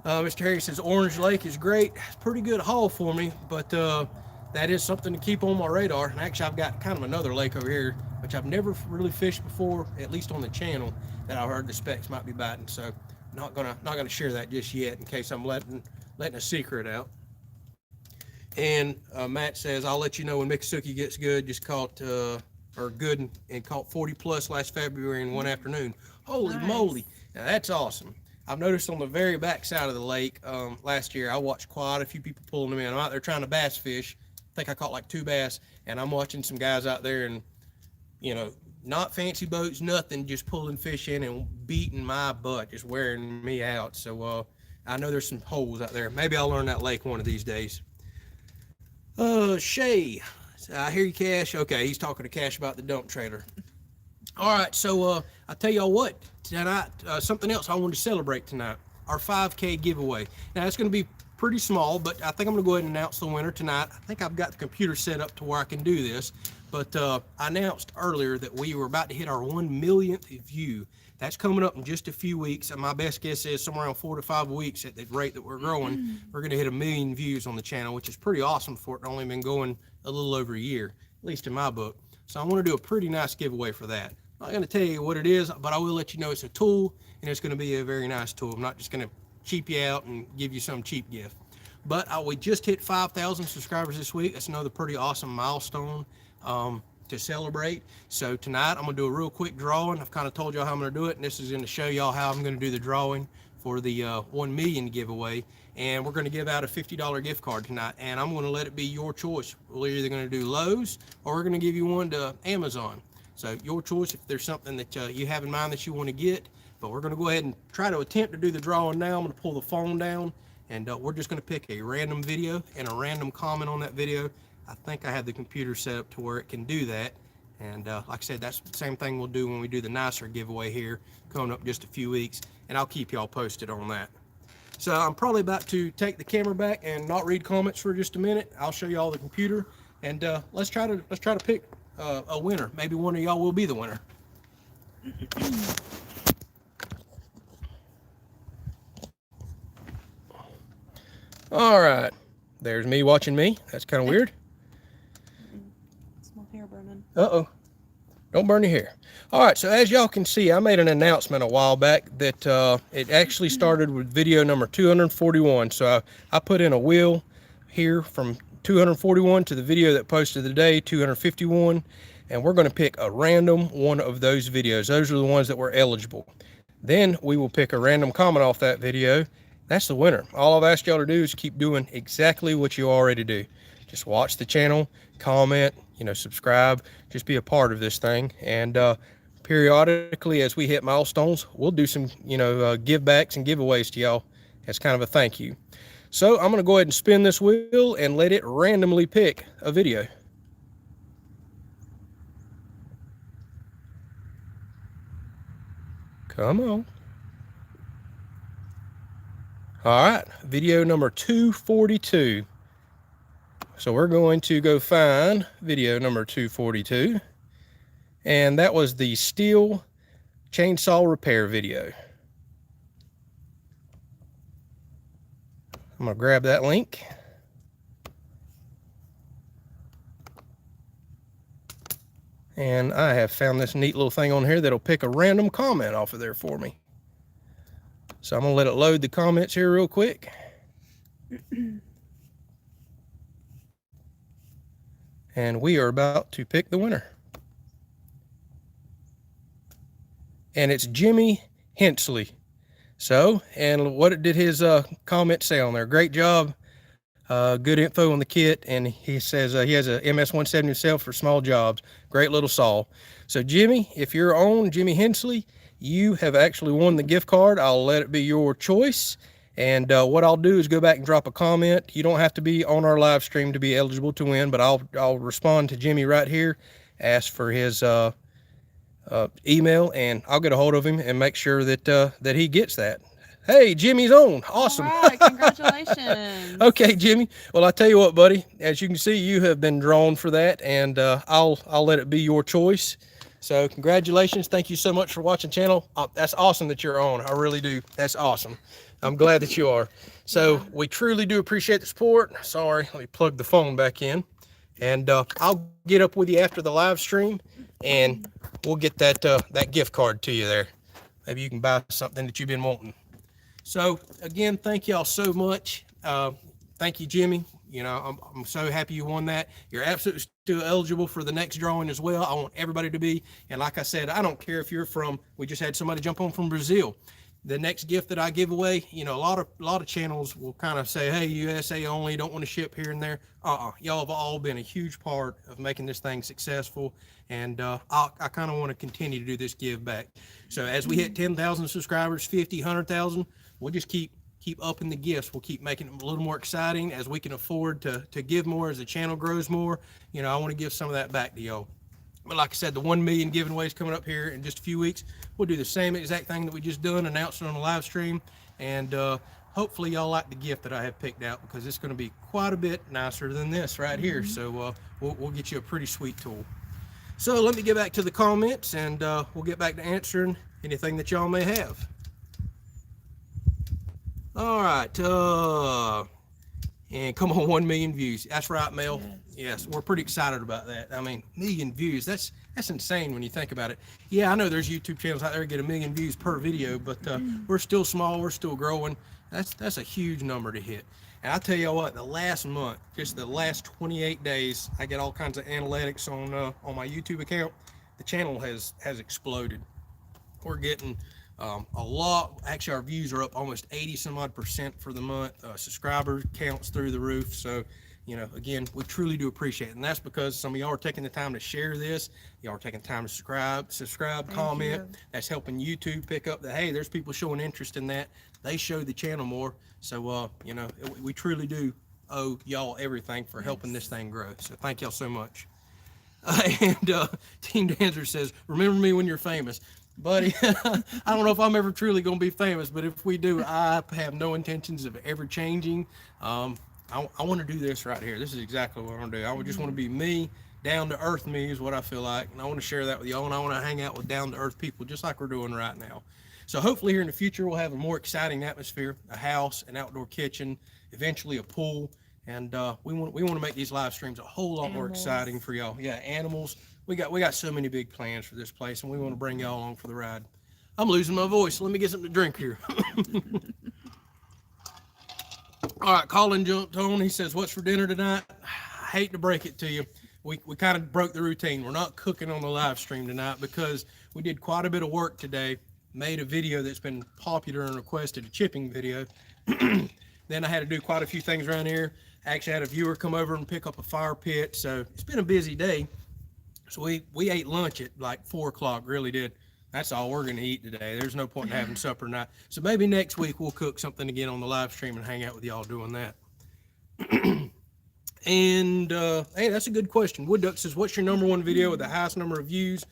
Mr. Harry says Orange Lake is great. It's a pretty good haul for me, but that is something to keep on my radar. And actually, I've got kind of another lake over here, which I've never really fished before, at least on the channel, that I heard the specs might be biting. So not gonna share that just yet in case I'm letting a secret out. And Matt says, I'll let you know when Miccosukee gets good. Just caught good and caught 40 plus last February in one afternoon. Holy moly. Now that's awesome. I've noticed on the very back side of the lake last year, I watched quite a few people pulling them in. I'm out there trying to bass fish. I think I caught like 2 bass, and I'm watching some guys out there and, you know, not fancy boats, nothing, just pulling fish in and beating my butt, just wearing me out. So I know there's some holes out there. Maybe I'll learn that lake one of these days. Shay, I hear you, Cash. Okay, he's talking to Cash about the dump trailer. All right, so I'll tell y'all what, tonight, something else I wanted to celebrate tonight, our 5K giveaway. Now, it's going to be pretty small, but I think I'm going to go ahead and announce the winner tonight. I think I've got the computer set up to where I can do this, but I announced earlier that we were about to hit our 1 millionth view. That's coming up in just a few weeks, and my best guess is somewhere around 4 to 5 weeks at the rate that we're growing, we're going to hit 1 million views on the channel, which is pretty awesome for it only been going a little over a year, at least in my book. So I want to do a pretty nice giveaway for that. I'm not going to tell you what it is, but I will let you know it's a tool, and it's going to be a very nice tool. I'm not just going to cheap you out and give you some cheap gift. But we just hit 5,000 subscribers this week. That's another pretty awesome milestone to celebrate. So tonight I'm going to do a real quick drawing. I've kind of told y'all how I'm going to do it, and this is going to show y'all how I'm going to do the drawing for the 1 million giveaway. And we're going to give out a $50 gift card tonight, and I'm going to let it be your choice. We're either going to do Lowe's or we're going to give you one to Amazon. So your choice if there's something that you have in mind that you want to get. But we're going to go ahead and try to attempt to do the drawing now. I'm going to pull the phone down, and we're just going to pick a random video and a random comment on that video. I think I have the computer set up to where it can do that. And like I said, that's the same thing we'll do when we do the nicer giveaway here coming up just a few weeks, and I'll keep y'all posted on that. So I'm probably about to take the camera back and not read comments for just a minute. I'll show y'all the computer, and let's try to pick a winner. Maybe one of y'all will be the winner. All right, there's me watching me. That's kind of weird. Small hair burning. Uh-oh. Don't burn your hair. All right, so as y'all can see, I made an announcement a while back that it actually started with video number 241. So I put in a wheel here from 241 to the video that posted today, 251, and we're going to pick a random one of those videos. Those are the ones that were eligible. Then we will pick a random comment off that video. That's the winner. All I've asked y'all to do is keep doing exactly what you already do. Just watch the channel, comment, subscribe, just be a part of this thing. And periodically, as we hit milestones, we'll do some, give backs and giveaways to y'all as kind of a thank you. So I'm going to go ahead and spin this wheel and let it randomly pick a video. Come on. All right, video number 242. So we're going to go find video number 242. And that was the steel chainsaw repair video. I'm going to grab that link. And I have found this neat little thing on here that'll pick a random comment off of there for me. So I'm going to let it load the comments here real quick. And we are about to pick the winner. And it's Jimmy Hensley. So, and what did his comment say on there? Great job. Good info on the kit. And he says he has a MS-170 himself for small jobs. Great little saw. So Jimmy, if you're on Jimmy Hensley, you have actually won the gift card. I'll let it be your choice. And what I'll do is go back and drop a comment. You don't have to be on our live stream to be eligible to win, but I'll respond to Jimmy right here, ask for his email, and I'll get a hold of him and make sure that that he gets that. Hey, Jimmy's on. Awesome. All right, congratulations. Okay, Jimmy. Well, I tell you what, buddy, as you can see, you have been drawn for that, and I'll let it be your choice. So congratulations. Thank you so much for watching the channel. That's awesome that you're on. I really do. That's awesome. I'm glad that you are. So we truly do appreciate the support. Sorry, let me plug the phone back in. And I'll get up with you after the live stream, and we'll get that that gift card to you there. Maybe you can buy something that you've been wanting. So again, thank y'all so much. Thank you, Jimmy. I'm so happy you won that. You're absolutely still eligible for the next drawing as well. I want everybody to be. And like I said, I don't care if you're from, we just had somebody jump on from Brazil. The next gift that I give away, a lot of channels will kind of say, hey, USA only, don't want to ship here and there. Y'all have all been a huge part of making this thing successful. And I kind of want to continue to do this give back. So as we hit 10,000 subscribers, 50, 100,000, we'll just keep upping the gifts. We'll keep making it a little more exciting as we can afford to give more as the channel grows more. I want to give some of that back to y'all. But like I said, the 1 million giveaways coming up here in just a few weeks. We'll do the same exact thing that we just done, announced it on the live stream. And hopefully y'all like the gift that I have picked out, because it's going to be quite a bit nicer than this right here. So we'll get you a pretty sweet tool. So let me get back to the comments, and we'll get back to answering anything that y'all may have. All right. And come on, 1 million views. That's right, Mel. Yes, we're pretty excited about that. I mean, 1 million views, that's insane when you think about it. Yeah, I know there's YouTube channels out there that get 1 million views per video, but we're still small, we're still growing. That's a huge number to hit. And I'll tell you what, the last month, just the last 28 days, I get all kinds of analytics on my YouTube account. The channel has exploded. We're getting a lot. Actually, our views are up almost 80 some odd % for the month. Subscriber counts through the roof. So you know, again, we truly do appreciate it. And that's because some of y'all are taking the time to share this. Y'all are taking the time to subscribe, comment. That's helping YouTube pick up that, hey, there's people showing interest in that. They show the channel more. So, you know, we truly do owe y'all everything for helping this thing grow. So thank y'all so much. And Team Dancer says, remember me when you're famous. Buddy, I don't know if I'm ever truly going to be famous, but if we do, I have no intentions of ever changing. I want to do this right here. This is exactly what I want to do. I would just want to be me, down to earth me is what I feel like. And I want to share that with y'all, and I want to hang out with down to earth people just like we're doing right now. So hopefully here in the future, we'll have a more exciting atmosphere, a house, an outdoor kitchen, eventually a pool. And we want to make these live streams a whole lot more exciting for y'all. Yeah, animals. We got so many big plans for this place, and we want to bring y'all along for the ride. I'm losing my voice. Let me get something to drink here. All right, Colin jumped on. He says, what's for dinner tonight? I hate to break it to you. We kind of broke the routine. We're not cooking on the live stream tonight because we did quite a bit of work today, made a video that's been popular and requested, a chipping video. Then I had to do quite a few things around here. I actually had a viewer come over and pick up a fire pit. So it's been a busy day. So we ate lunch at like 4 o'clock, really did. That's all we're going to eat today. There's no point in having supper tonight. So maybe next week we'll cook something again on the live stream and hang out with y'all doing that. And hey, that's a good question. Wood Duck says, what's your #1 video with the highest number of views?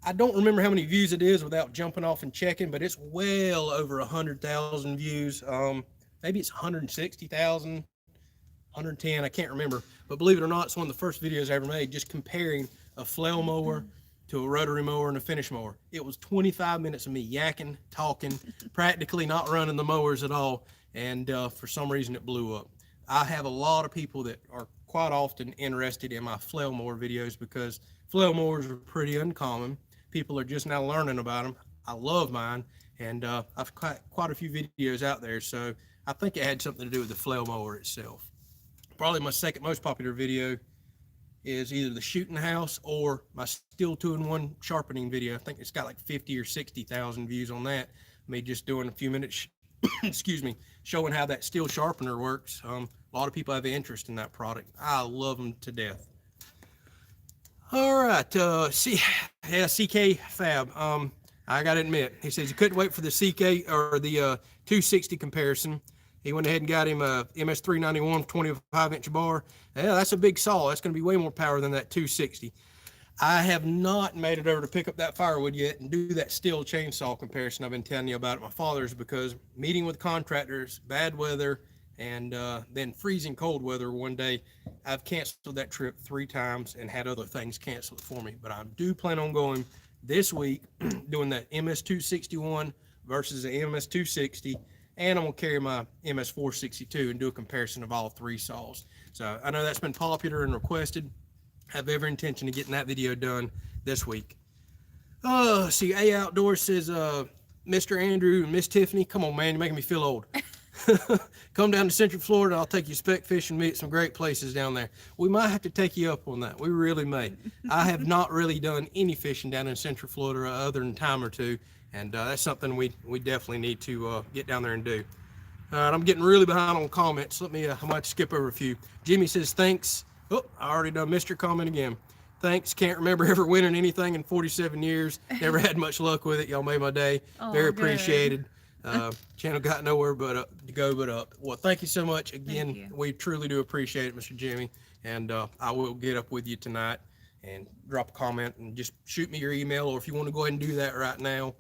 I don't remember how many views it is without jumping off and checking, but it's well over 100,000 views. Maybe it's 160,000, 110, I can't remember. But believe it or not, it's one of the first videos I ever made, just comparing a flail mower to a rotary mower and a finish mower. It was 25 minutes of me yakking, talking, practically not running the mowers at all. And for some reason it blew up. I have a lot of people that are quite often interested in my flail mower videos because flail mowers are pretty uncommon. People are just now learning about them. I love mine, and I've quite a few videos out there. So I think it had something to do with the flail mower itself. Probably my second most popular video is either the shooting house or my Stihl 2-in-1 sharpening video. I think it's got like 50 or 60,000 views on that. Me just doing a few minutes, excuse me, showing how that Stihl sharpener works. A lot of people have interest in that product. I love them to death. All right, CK Fab. I gotta admit, he says he couldn't wait for the CK or the 260 comparison. He went ahead and got him a MS391 25-inch bar. Yeah, that's a big saw. That's going to be way more power than that 260. I have not made it over to pick up that firewood yet and do that Stihl chainsaw comparison I've been telling you about at my father's, because meeting with contractors, bad weather, and then freezing cold weather one day, I've canceled that trip 3 times and had other things canceled for me. But I do plan on going this week, doing that MS261 versus the MS260. And I'm going to carry my MS462 and do a comparison of all 3 saws. So I know that's been popular and requested. I have every intention of getting that video done this week. See, A Outdoors says, Mr. Andrew and Miss Tiffany, come on, man, you're making me feel old. Come down to Central Florida, I'll take you speck fishing, meet some great places down there. We might have to take you up on that. We really may. I have not really done any fishing down in Central Florida other than time or two. And that's something we definitely need to get down there and do. All right, I'm getting really behind on comments. Let me, I might skip over a few. Jimmy says, thanks. Oh, I already done missed your comment again. Thanks. Can't remember ever winning anything in 47 years. Never had much luck with it. Y'all made my day. Oh, very appreciated. Channel got nowhere but up, to go but up. Well, thank you so much. Again, we truly do appreciate it, Mr. Jimmy. And I will get up with you tonight and drop a comment and just shoot me your email. Or if you want to go ahead and do that right now,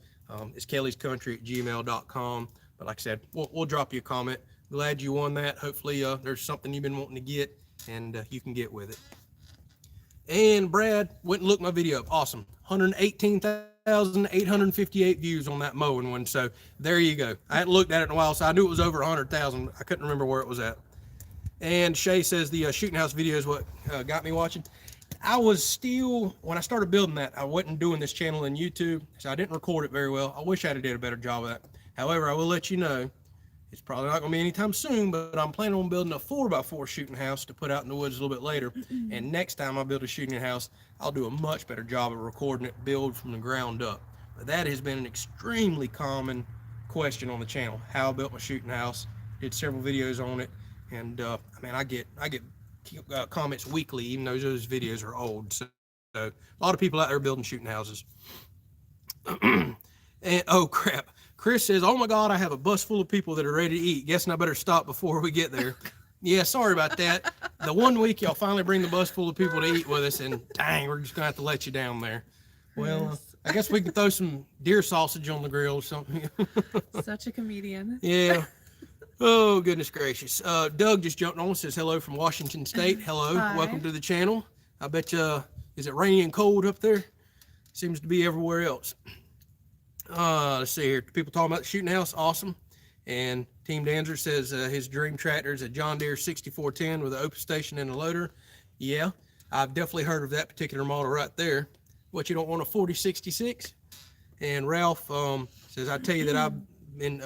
it's kelleyscountry@gmail.com. But like I said, we'll drop you a comment. Glad you won that. Hopefully there's something you've been wanting to get and you can get with it. And Brad went and looked my video up. Awesome. 118,858 views on that mowing one. So there you go. I hadn't looked at it in a while, so I knew it was over 100,000. I couldn't remember where it was at. And Shay says the shooting house video is what got me watching. I was still, when I started building that, I wasn't doing this channel in YouTube, so I didn't record it very well. I wish I'd have did a better job of that. However, I will let you know, it's probably not going to be anytime soon, but I'm planning on building a 4x4 shooting house to put out in the woods a little bit later. And next time I build a shooting house, I'll do a much better job of recording it, build from the ground up. But that has been an extremely common question on the channel, how I built my shooting house. Did several videos on it, and I mean, I get comments weekly, even though those videos are old. So a lot of people out there building shooting houses. And oh crap, Chris says, "Oh my God, I have a bus full of people that are ready to eat. Guessing I better stop before we get there." Yeah, sorry about that. The one week y'all finally bring the bus full of people to eat with us, and dang, we're just gonna have to let you down there. Well, I guess we can throw some deer sausage on the grill or something. Such a comedian. Yeah. Oh, goodness gracious. Doug just jumped on and says hello from Washington State. Hello. Hi. Welcome to the channel. I bet you, is it rainy and cold up there? Seems to be everywhere else. Let's see here. People talking about the shooting house. Awesome. And Team Danzer says his dream tractor is a John Deere 6410 with an open station and a loader. Yeah, I've definitely heard of that particular model right there. What, you don't want a 4066? And Ralph says, I tell you that I've been,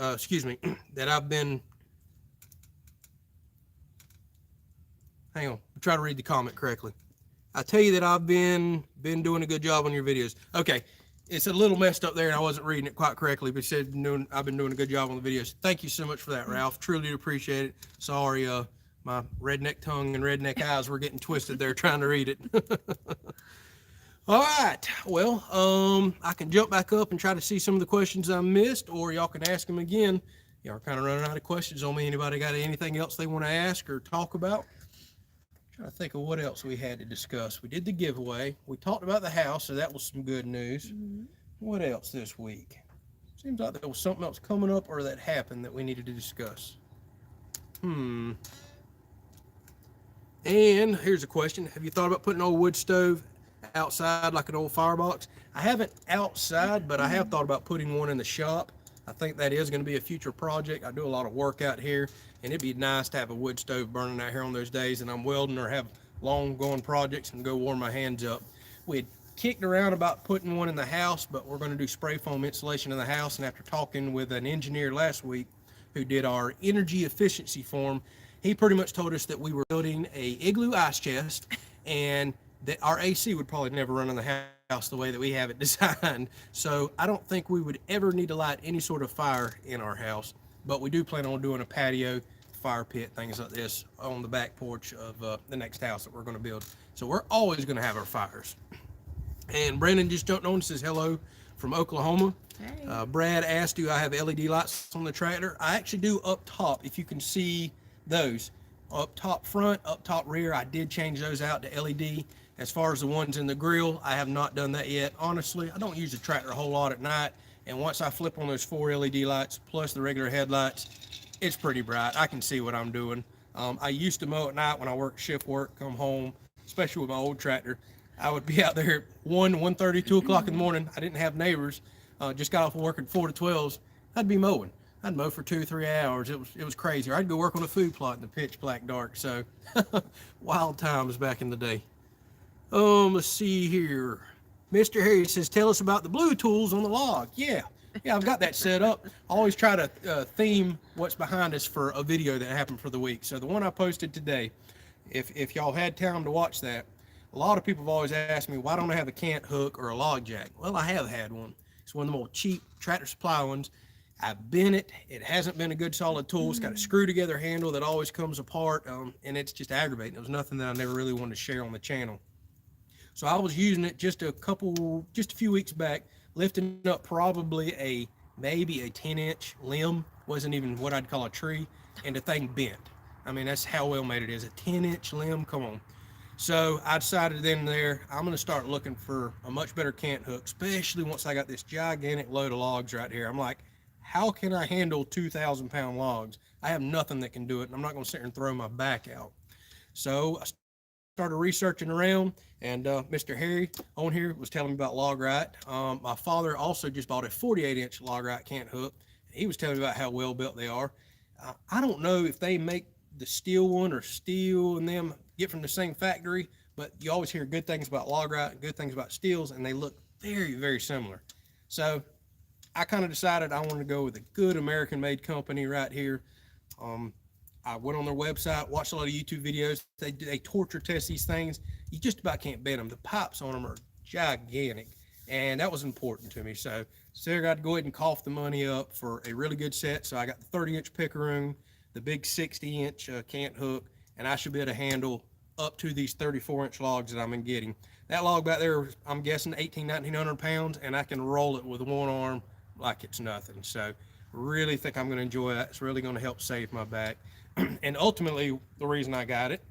hang on, I'll try to read the comment correctly. I tell you that I've been doing a good job on your videos. Okay, it's a little messed up there and I wasn't reading it quite correctly, but it said I've been doing a good job on the videos. Thank you so much for that, Ralph. Truly appreciate it. Sorry, my redneck tongue and redneck eyes were getting twisted there trying to read it. All right, well, I can jump back up and try to see some of the questions I missed, or y'all can ask them again. Y'all are kind of running out of questions on me. Anybody got anything else they want to ask or talk about? Trying to think of what else we had to discuss. We did the giveaway. We talked about the house, so that was some good news. Mm-hmm. What else this week? Seems like there was something else coming up or that happened that we needed to discuss. And here's a question. Have you thought about putting an old wood stove outside like an old firebox? I haven't outside, but I have thought about putting one in the shop. I think that is going to be a future project. I do a lot of work out here, and it'd be nice to have a wood stove burning out here on those days, and I'm welding or have long going projects and go warm my hands up. We had kicked around about putting one in the house, but we're going to do spray foam insulation in the house, and after talking with an engineer last week who did our energy efficiency form, he pretty much told us that we were building a igloo ice chest and that our AC would probably never run in the house the way that we have it designed. So I don't think we would ever need to light any sort of fire in our house, but we do plan on doing a patio, fire pit, things like this on the back porch of the next house that we're going to build. So we're always going to have our fires. And Brandon just jumped on and says hello from Oklahoma. Hey. Brad asked, do I have LED lights on the tractor? I actually do up top, if you can see those. Up top front, up top rear, I did change those out to LED. As far as the ones in the grill, I have not done that yet. Honestly, I don't use the tractor a whole lot at night. And once I flip on those 4 LED lights plus the regular headlights, it's pretty bright. I can see what I'm doing. I used to mow at night when I worked shift work, come home, especially with my old tractor. I would be out there at 1:30, 2 o'clock in the morning. I didn't have neighbors. Just got off of work at 4 to 12s. I'd be mowing. I'd mow for 2 or 3 hours. It was crazy. Or I'd go work on a food plot in the pitch black dark. So wild times back in the day. Let's see here. Mr. Harry says, tell us about the blue tools on the log. Yeah, I've got that set up. I always try to theme what's behind us for a video that happened for the week. So the one I posted today, if y'all had time to watch that, a lot of people have always asked me, why don't I have a cant hook or a log jack? Well, I have had one. It's one of the more cheap Tractor Supply ones. I've been it. It hasn't been a good solid tool. It's got a screw together handle that always comes apart, and it's just aggravating. It was nothing that I never really wanted to share on the channel. So I was using it just a few weeks back, lifting up probably maybe a 10-inch limb, wasn't even what I'd call a tree, and the thing bent. I mean, that's how well made it is, a 10-inch limb, come on. So I decided then and there, I'm going to start looking for a much better cant hook, especially once I got this gigantic load of logs right here. I'm like, how can I handle 2,000-pound logs? I have nothing that can do it, and I'm not going to sit here and throw my back out. So I started researching around, and Mr. Harry on here was telling me about Logrite. My father also just bought a 48-inch Logrite cant hook. He was telling me about how well built they are. I don't know if they make the steel one or steel and them get from the same factory, but you always hear good things about Logrite and good things about steels, and they look very, very similar. So I kind of decided I wanted to go with a good American-made company right here. I went on their website, watched a lot of YouTube videos. They torture test these things. You just about can't bend them. The pipes on them are gigantic, and that was important to me. So I got to go ahead and cough the money up for a really good set. So I got the 30-inch pickeroon, the big 60-inch cant hook, and I should be able to handle up to these 34-inch logs that I'm getting. That log back there, I'm guessing 1900 pounds, and I can roll it with one arm like it's nothing. So really think I'm going to enjoy that. It's really going to help save my back. And ultimately, the reason I got it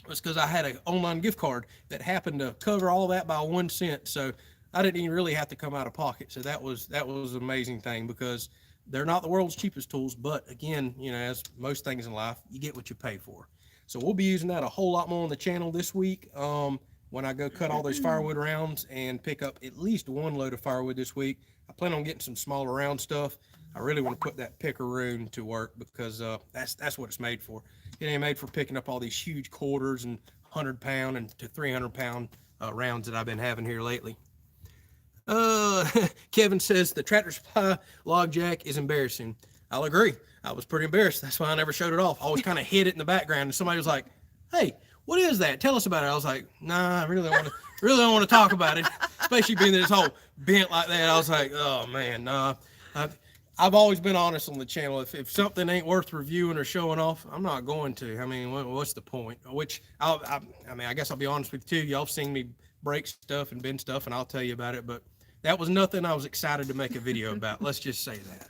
was because I had an online gift card that happened to cover all that by 1 cent. So I didn't even really have to come out of pocket. So that was an amazing thing, because they're not the world's cheapest tools, but again, you know, as most things in life, you get what you pay for. So we'll be using that a whole lot more on the channel this week. When I go cut all those firewood rounds and pick up at least one load of firewood this week, I plan on getting some smaller round stuff. I really want to put that pickaroon to work, because that's what it's made for. It ain't made for picking up all these huge quarters and 100-pound and to 300-pound rounds that I've been having here lately. Kevin says the Tractor Supply log jack is embarrassing. I'll agree. I was pretty embarrassed. That's why I never showed it off. I always kind of hid it in the background, and somebody was like, "Hey, what is that? Tell us about it." I was like, "Nah, I really don't want to talk about it." Especially being that it's all bent like that. I was like, "Oh man, nah." I've always been honest on the channel. If something ain't worth reviewing or showing off, I'm not going to. I mean, what's the point? Which I mean, I guess I'll be honest with you too. Y'all have seen me break stuff and bend stuff, and I'll tell you about it. But that was nothing I was excited to make a video about. Let's just say that.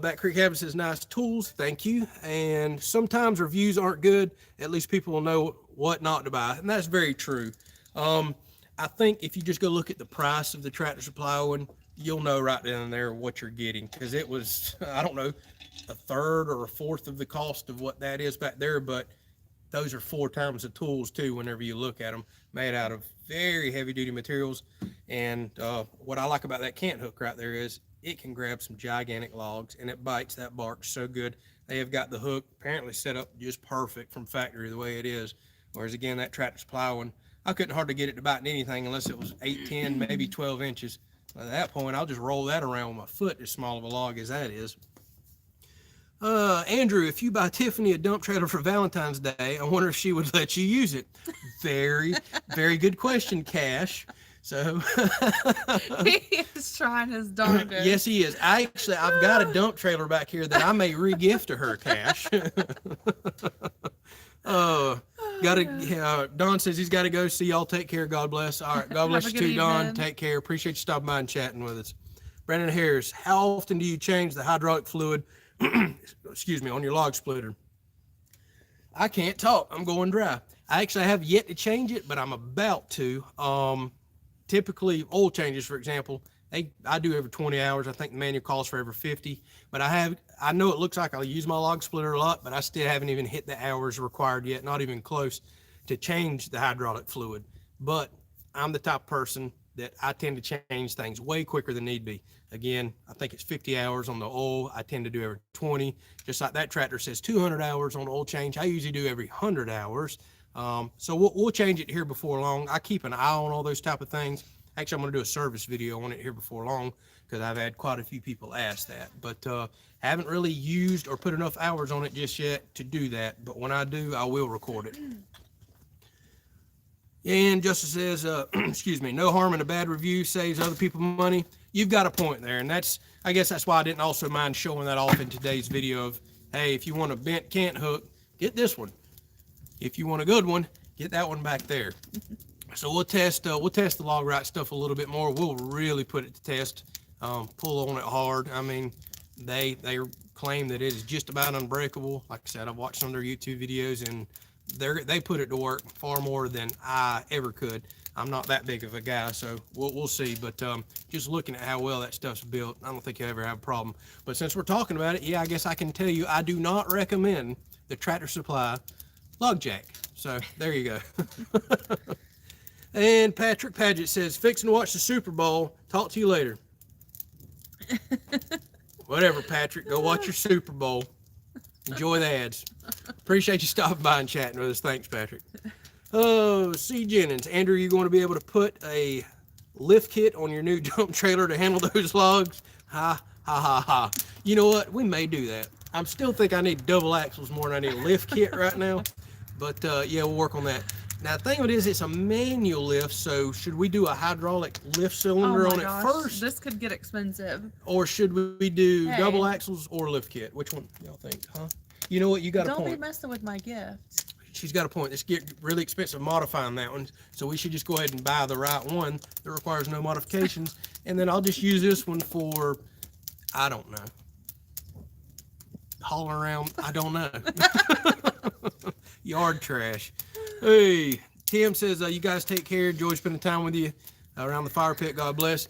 Back Creek Cabin says, nice tools, thank you. And sometimes reviews aren't good. At least people will know what not to buy, and that's very true. I think if you just go look at the price of the Tractor Supply one, you'll know right then and there what you're getting, because it was, I don't know, a third or a fourth of the cost of what that is back there, but those are 4 times the tools too whenever you look at them, made out of very heavy duty materials. And what I like about that cant hook right there is it can grab some gigantic logs, and it bites that bark so good. They have got the hook apparently set up just perfect from factory the way it is, whereas again that Tractor Supply one, I couldn't hardly get it to bite anything unless it was 8, 10, maybe 12 inches. At that point, I'll just roll that around with my foot, as small of a log as that is. Andrew, if you buy Tiffany a dump trailer for Valentine's Day, I wonder if she would let you use it. Very, very good question, Cash. So he is trying his darndest. Yes, he is. I've got a dump trailer back here that I may re-gift to her, Cash. Don says he's got to go. See y'all. Take care. God bless. All right. God bless you too, Don. Take care. Appreciate you stopping by and chatting with us. Brandon Harris, how often do you change the hydraulic fluid, excuse me, on your log splitter? I can't talk. I'm going dry. I actually have yet to change it, but I'm about to. Typically oil changes, for example, I do every 20 hours. I think the manual calls for every 50, but I know it looks like I'll use my log splitter a lot, but I still haven't even hit the hours required yet, not even close to change the hydraulic fluid. But I'm the type of person that I tend to change things way quicker than need be. Again, I think it's 50 hours on the oil. I tend to do every 20, just like that tractor says 200 hours on oil change. I usually do every 100 hours. So we'll change it here before long. I keep an eye on all those type of things. Actually, I'm going to do a service video on it here before long, because I've had quite a few people ask that, but haven't really used or put enough hours on it just yet to do that. But when I do, I will record it. And Justice says, excuse me, no harm in a bad review, saves other people money. You've got a point there. And I guess that's why I didn't also mind showing that off in today's video of, hey, if you want a bent cant hook, get this one. If you want a good one, get that one back there. So we'll test the log right stuff a little bit more. We'll really put it to test, pull on it hard. I mean, they claim that it is just about unbreakable. Like I said, I've watched some of their YouTube videos, and they put it to work far more than I ever could. I'm not that big of a guy, so we'll see. But just looking at how well that stuff's built, I don't think you'll ever have a problem. But since we're talking about it, yeah, I guess I can tell you I do not recommend the Tractor Supply log jack. So there you go. And Patrick Paget says, fixing to watch the Super Bowl. Talk to you later. Whatever, Patrick. Go watch your Super Bowl. Enjoy the ads. Appreciate you stopping by and chatting with us. Thanks, Patrick. Oh, C. Jennings. Andrew, you going to be able to put a lift kit on your new dump trailer to handle those logs? Ha, ha, ha, ha. You know what? We may do that. I still think I need double axles more than I need a lift kit right now. But, yeah, we'll work on that. Now, the thing of it is, it's a manual lift, so should we do a hydraulic lift cylinder on it first? This could get expensive. Or should we do double axles or lift kit? Which one y'all think, huh? You know what? You got a point. Don't be messing with my gift. she's got a point. It's get really expensive modifying that one, so we should just go ahead and buy the right one that requires no modifications, and then I'll just use this one for, I don't know, hauling around. I don't know. Yard trash. Hey, Tim says, you guys take care. Enjoy spending time with you around the fire pit. God bless.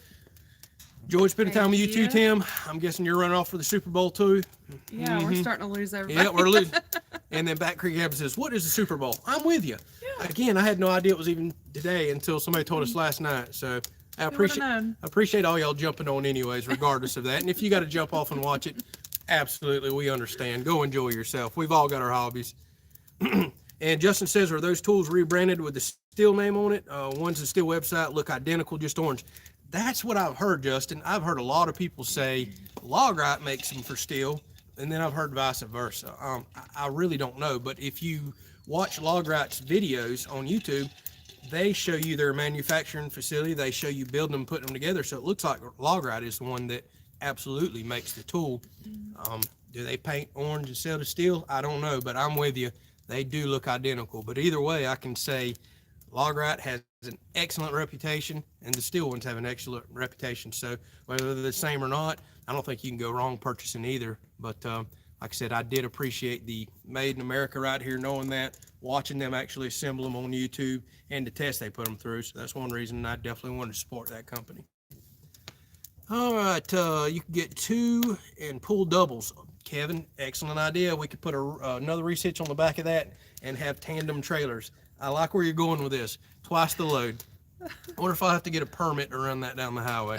Enjoy spending time with you too, Tim. I'm guessing you're running off for the Super Bowl too. Yeah, we're starting to lose everybody. Yeah, we're losing. And then Back Creek Gab says, what is the Super Bowl? I'm with you. Yeah. Again, I had no idea it was even today until somebody told us last night. So I appreciate all y'all jumping on anyways, regardless of that. And if you got to jump off and watch it, absolutely, we understand. Go enjoy yourself. We've all got our hobbies. And Justin says, are those tools rebranded with the Steel name on it? One's the Steel website, look identical, just orange. That's what I've heard, Justin. I've heard a lot of people say Logrite makes them for Steel, and then I've heard vice versa. I really don't know, but if you watch Logrite's videos on YouTube, they show you their manufacturing facility. They show you building them, putting them together. So it looks like Logrite is the one that absolutely makes the tool. Do they paint orange instead of Steel? I don't know, but I'm with you. They do look identical. But either way, I can say Logrite has an excellent reputation, and the Steel ones have an excellent reputation. So whether they're the same or not, I don't think you can go wrong purchasing either. But like I said, I did appreciate the Made in America right here, knowing that, watching them actually assemble them on YouTube and the test they put them through. So that's one reason I definitely wanted to support that company. All right, you can get 2 and pull doubles. Kevin, excellent idea. We could put another reach on the back of that and have tandem trailers. I like where you're going with this. Twice the load. I wonder if I'll have to get a permit to run that down the highway.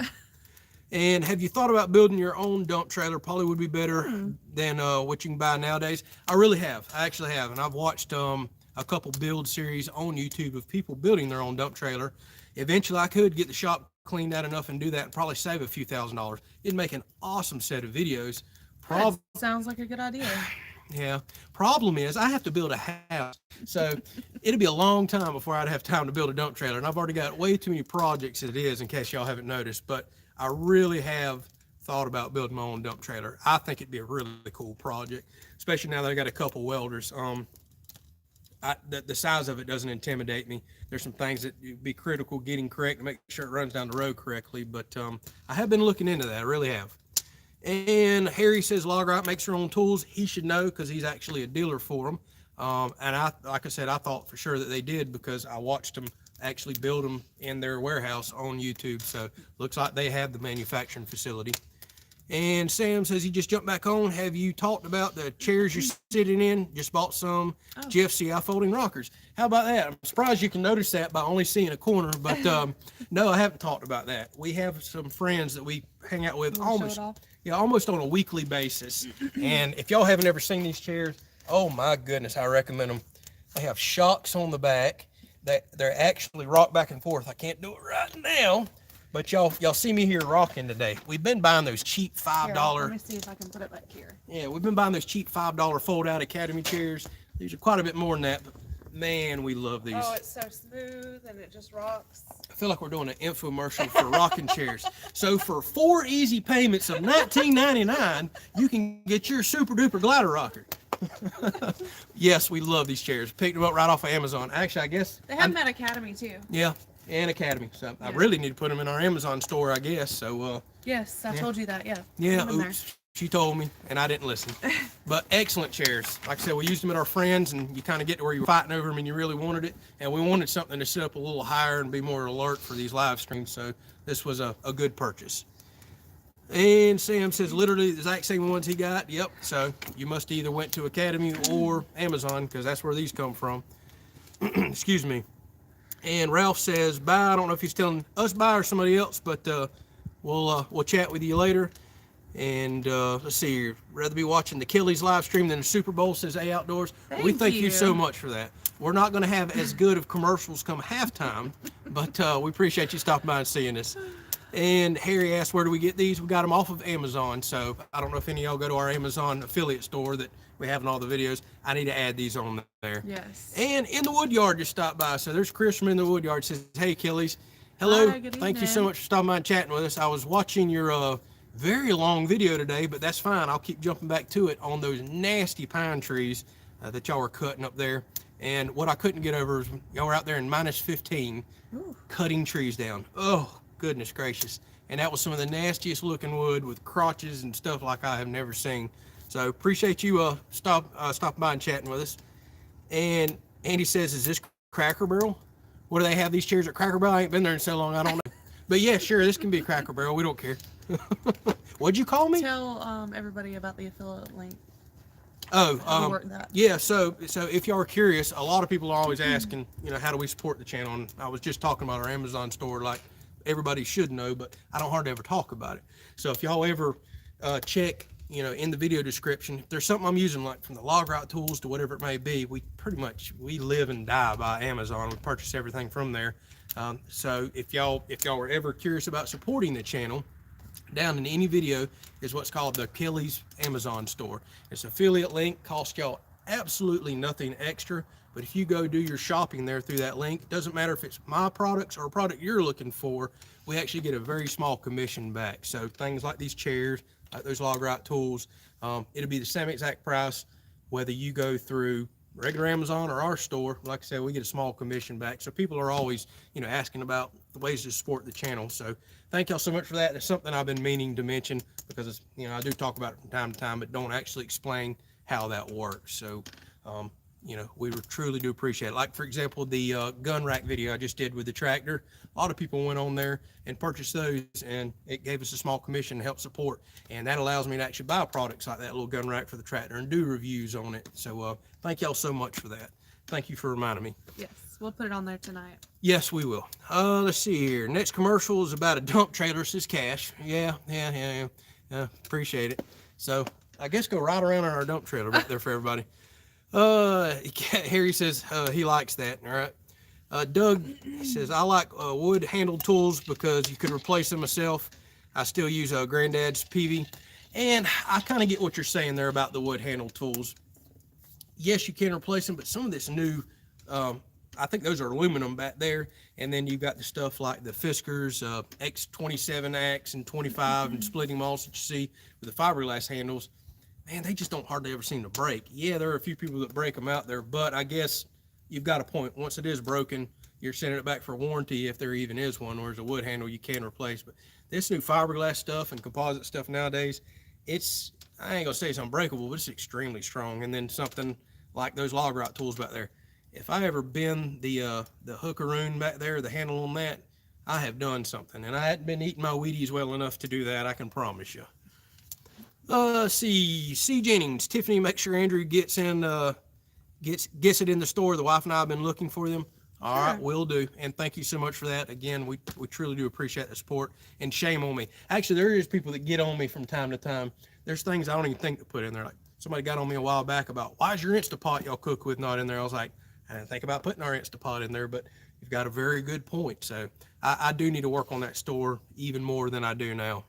And have you thought about building your own dump trailer? Probably would be better than what you can buy nowadays. I really have. I actually have. And I've watched a couple build series on YouTube of people building their own dump trailer. Eventually, I could get the shop cleaned out enough and do that and probably save a few $1,000s. It'd make an awesome set of videos. Sounds like a good idea. Yeah. Problem is, I have to build a house. So it'd be a long time before I'd have time to build a dump trailer. And I've already got way too many projects as it is, in case y'all haven't noticed. But I really have thought about building my own dump trailer. I think it'd be a really cool project, especially now that I got a couple welders. The size of it doesn't intimidate me. There's some things that would be critical getting correct to make sure it runs down the road correctly. But I have been looking into that. I really have. And Harry says Logrite makes their own tools. He should know because he's actually a dealer for them. And like I said, I thought for sure that they did because I watched them actually build them in their warehouse on YouTube. So looks like they have the manufacturing facility. And Sam says he just jumped back on. Have you talked about the chairs you're sitting in? Just bought some GFCI folding rockers. How about that? I'm surprised you can notice that by only seeing a corner, but no, I haven't talked about that. We have some friends that we hang out with almost on a weekly basis. And if y'all haven't ever seen these chairs, oh my goodness, I recommend them. They have shocks on the back. They're actually rock back and forth. I can't do it right now. But y'all see me here rocking today. We've been buying those cheap $5. Let me see if I can put it back here. Yeah, we've been buying those cheap $5 fold-out Academy chairs. These are quite a bit more than that, but man, we love these. Oh, it's so smooth and it just rocks. I feel like we're doing an infomercial for rocking chairs. So for 4 easy payments of $19.99, you can get your super duper glider rocker. Yes, we love these chairs. Picked them up right off of Amazon. Actually, I guess they have them at Academy too. Yeah. And Academy. So I really need to put them in our Amazon store, I guess. So yes, I told you that. Yeah. Oops. She told me, and I didn't listen. But excellent chairs. Like I said, we used them at our friends, and you kind of get to where you're fighting over them, and you really wanted it. And we wanted something to sit up a little higher and be more alert for these live streams. So this was a good purchase. And Sam says literally the exact same ones he got. Yep. So you must either went to Academy or Amazon because that's where these come from. Excuse me. And Ralph says bye. I don't know if he's telling us bye or somebody else, but we'll chat with you later. And let's see here. Rather be watching the Kelley's live stream than the Super Bowl, says A Outdoors. We thank you so much for that. We're not going to have as good of commercials come halftime, but we appreciate you stopping by and seeing us. And Harry asked, where do we get these? We got them off of Amazon. So I don't know if any of y'all go to our Amazon affiliate store that we have in all the videos. I need to add these on there. Yes. And In the Woodyard just stopped by. So there's Chris from In the Woodyard. Says, hey, Kelley's. Hello. Hi, good Thank you so much for stopping by and chatting with us. I was watching your very long video today, but that's fine. I'll keep jumping back to it on those nasty pine trees that y'all were cutting up there. And what I couldn't get over is y'all were out there in minus 15 cutting trees down. Oh, goodness gracious. And that was some of the nastiest looking wood with crotches and stuff like I have never seen. So appreciate you stopping by and chatting with us. And Andy says, is this Cracker Barrel? What do they have these chairs at Cracker Barrel? I ain't been there in so long, I don't know. But yeah, sure, this can be a Cracker Barrel. We don't care. What'd you call me? Tell everybody about the affiliate link. Oh, yeah. So if y'all are curious, a lot of people are always asking, how do we support the channel? And I was just talking about our Amazon store, like everybody should know, but I don't hardly ever talk about it. So if y'all ever check, in the video description, if there's something I'm using, like from the log rot tools to whatever it may be, we live and die by Amazon. We purchase everything from there. So if y'all were ever curious about supporting the channel, down in any video is what's called the Kelley's Amazon store. It's an affiliate link, costs y'all absolutely nothing extra, but if you go do your shopping there through that link, doesn't matter if it's my products or a product you're looking for, we actually get a very small commission back. So things like these chairs, like those log rot tools, it'll be the same exact price whether you go through regular Amazon or our store. Like I said, we get a small commission back. So people are always, asking about the ways to support the channel. So thank y'all so much for that. It's something I've been meaning to mention because it's, I do talk about it from time to time, but don't actually explain how that works. So, we truly do appreciate it. Like, for example, the gun rack video I just did with the tractor, a lot of people went on there and purchased those, and it gave us a small commission to help support. And that allows me to actually buy products like that little gun rack for the tractor and do reviews on it. So thank y'all so much for that. Thank you for reminding me. Yes, we'll put it on there tonight. Yes, we will. Let's see here. Next commercial is about a dump trailer, says Cash. Yeah. Appreciate it. So I guess go right around on our dump trailer right there for everybody. Harry says he likes that. All right. Doug says, I like wood handled tools because you can replace them myself. I still use Granddad's PV. And I kind of get what you're saying there about the wood handled tools. Yes, you can replace them, but some of this new, I think those are aluminum back there. And then you've got the stuff like the Fiskars, X27 Axe and 25 and splitting malls that you see with the fiberglass handles. Man, they just don't hardly ever seem to break. Yeah, there are a few people that break them out there, but I guess you've got a point. Once it is broken, you're sending it back for warranty if there even is one, whereas a wood handle you can replace. But this new fiberglass stuff and composite stuff nowadays, I ain't gonna say it's unbreakable, but it's extremely strong. And then something like those log rot tools back there. If I ever bend the hookaroon back there, the handle on that, I have done something. And I hadn't been eating my Wheaties well enough to do that, I can promise you. C. Jennings, Tiffany, make sure Andrew gets it in the store. The wife and I have been looking for them. All right, will do. And thank you so much for that. Again, we truly do appreciate the support. And shame on me. Actually, there is people that get on me from time to time. There's things I don't even think to put in there. Like somebody got on me a while back about, why is your Instapot y'all cook with not in there? I was like, I didn't think about putting our Instapot in there, but you've got a very good point. So I do need to work on that store even more than I do now.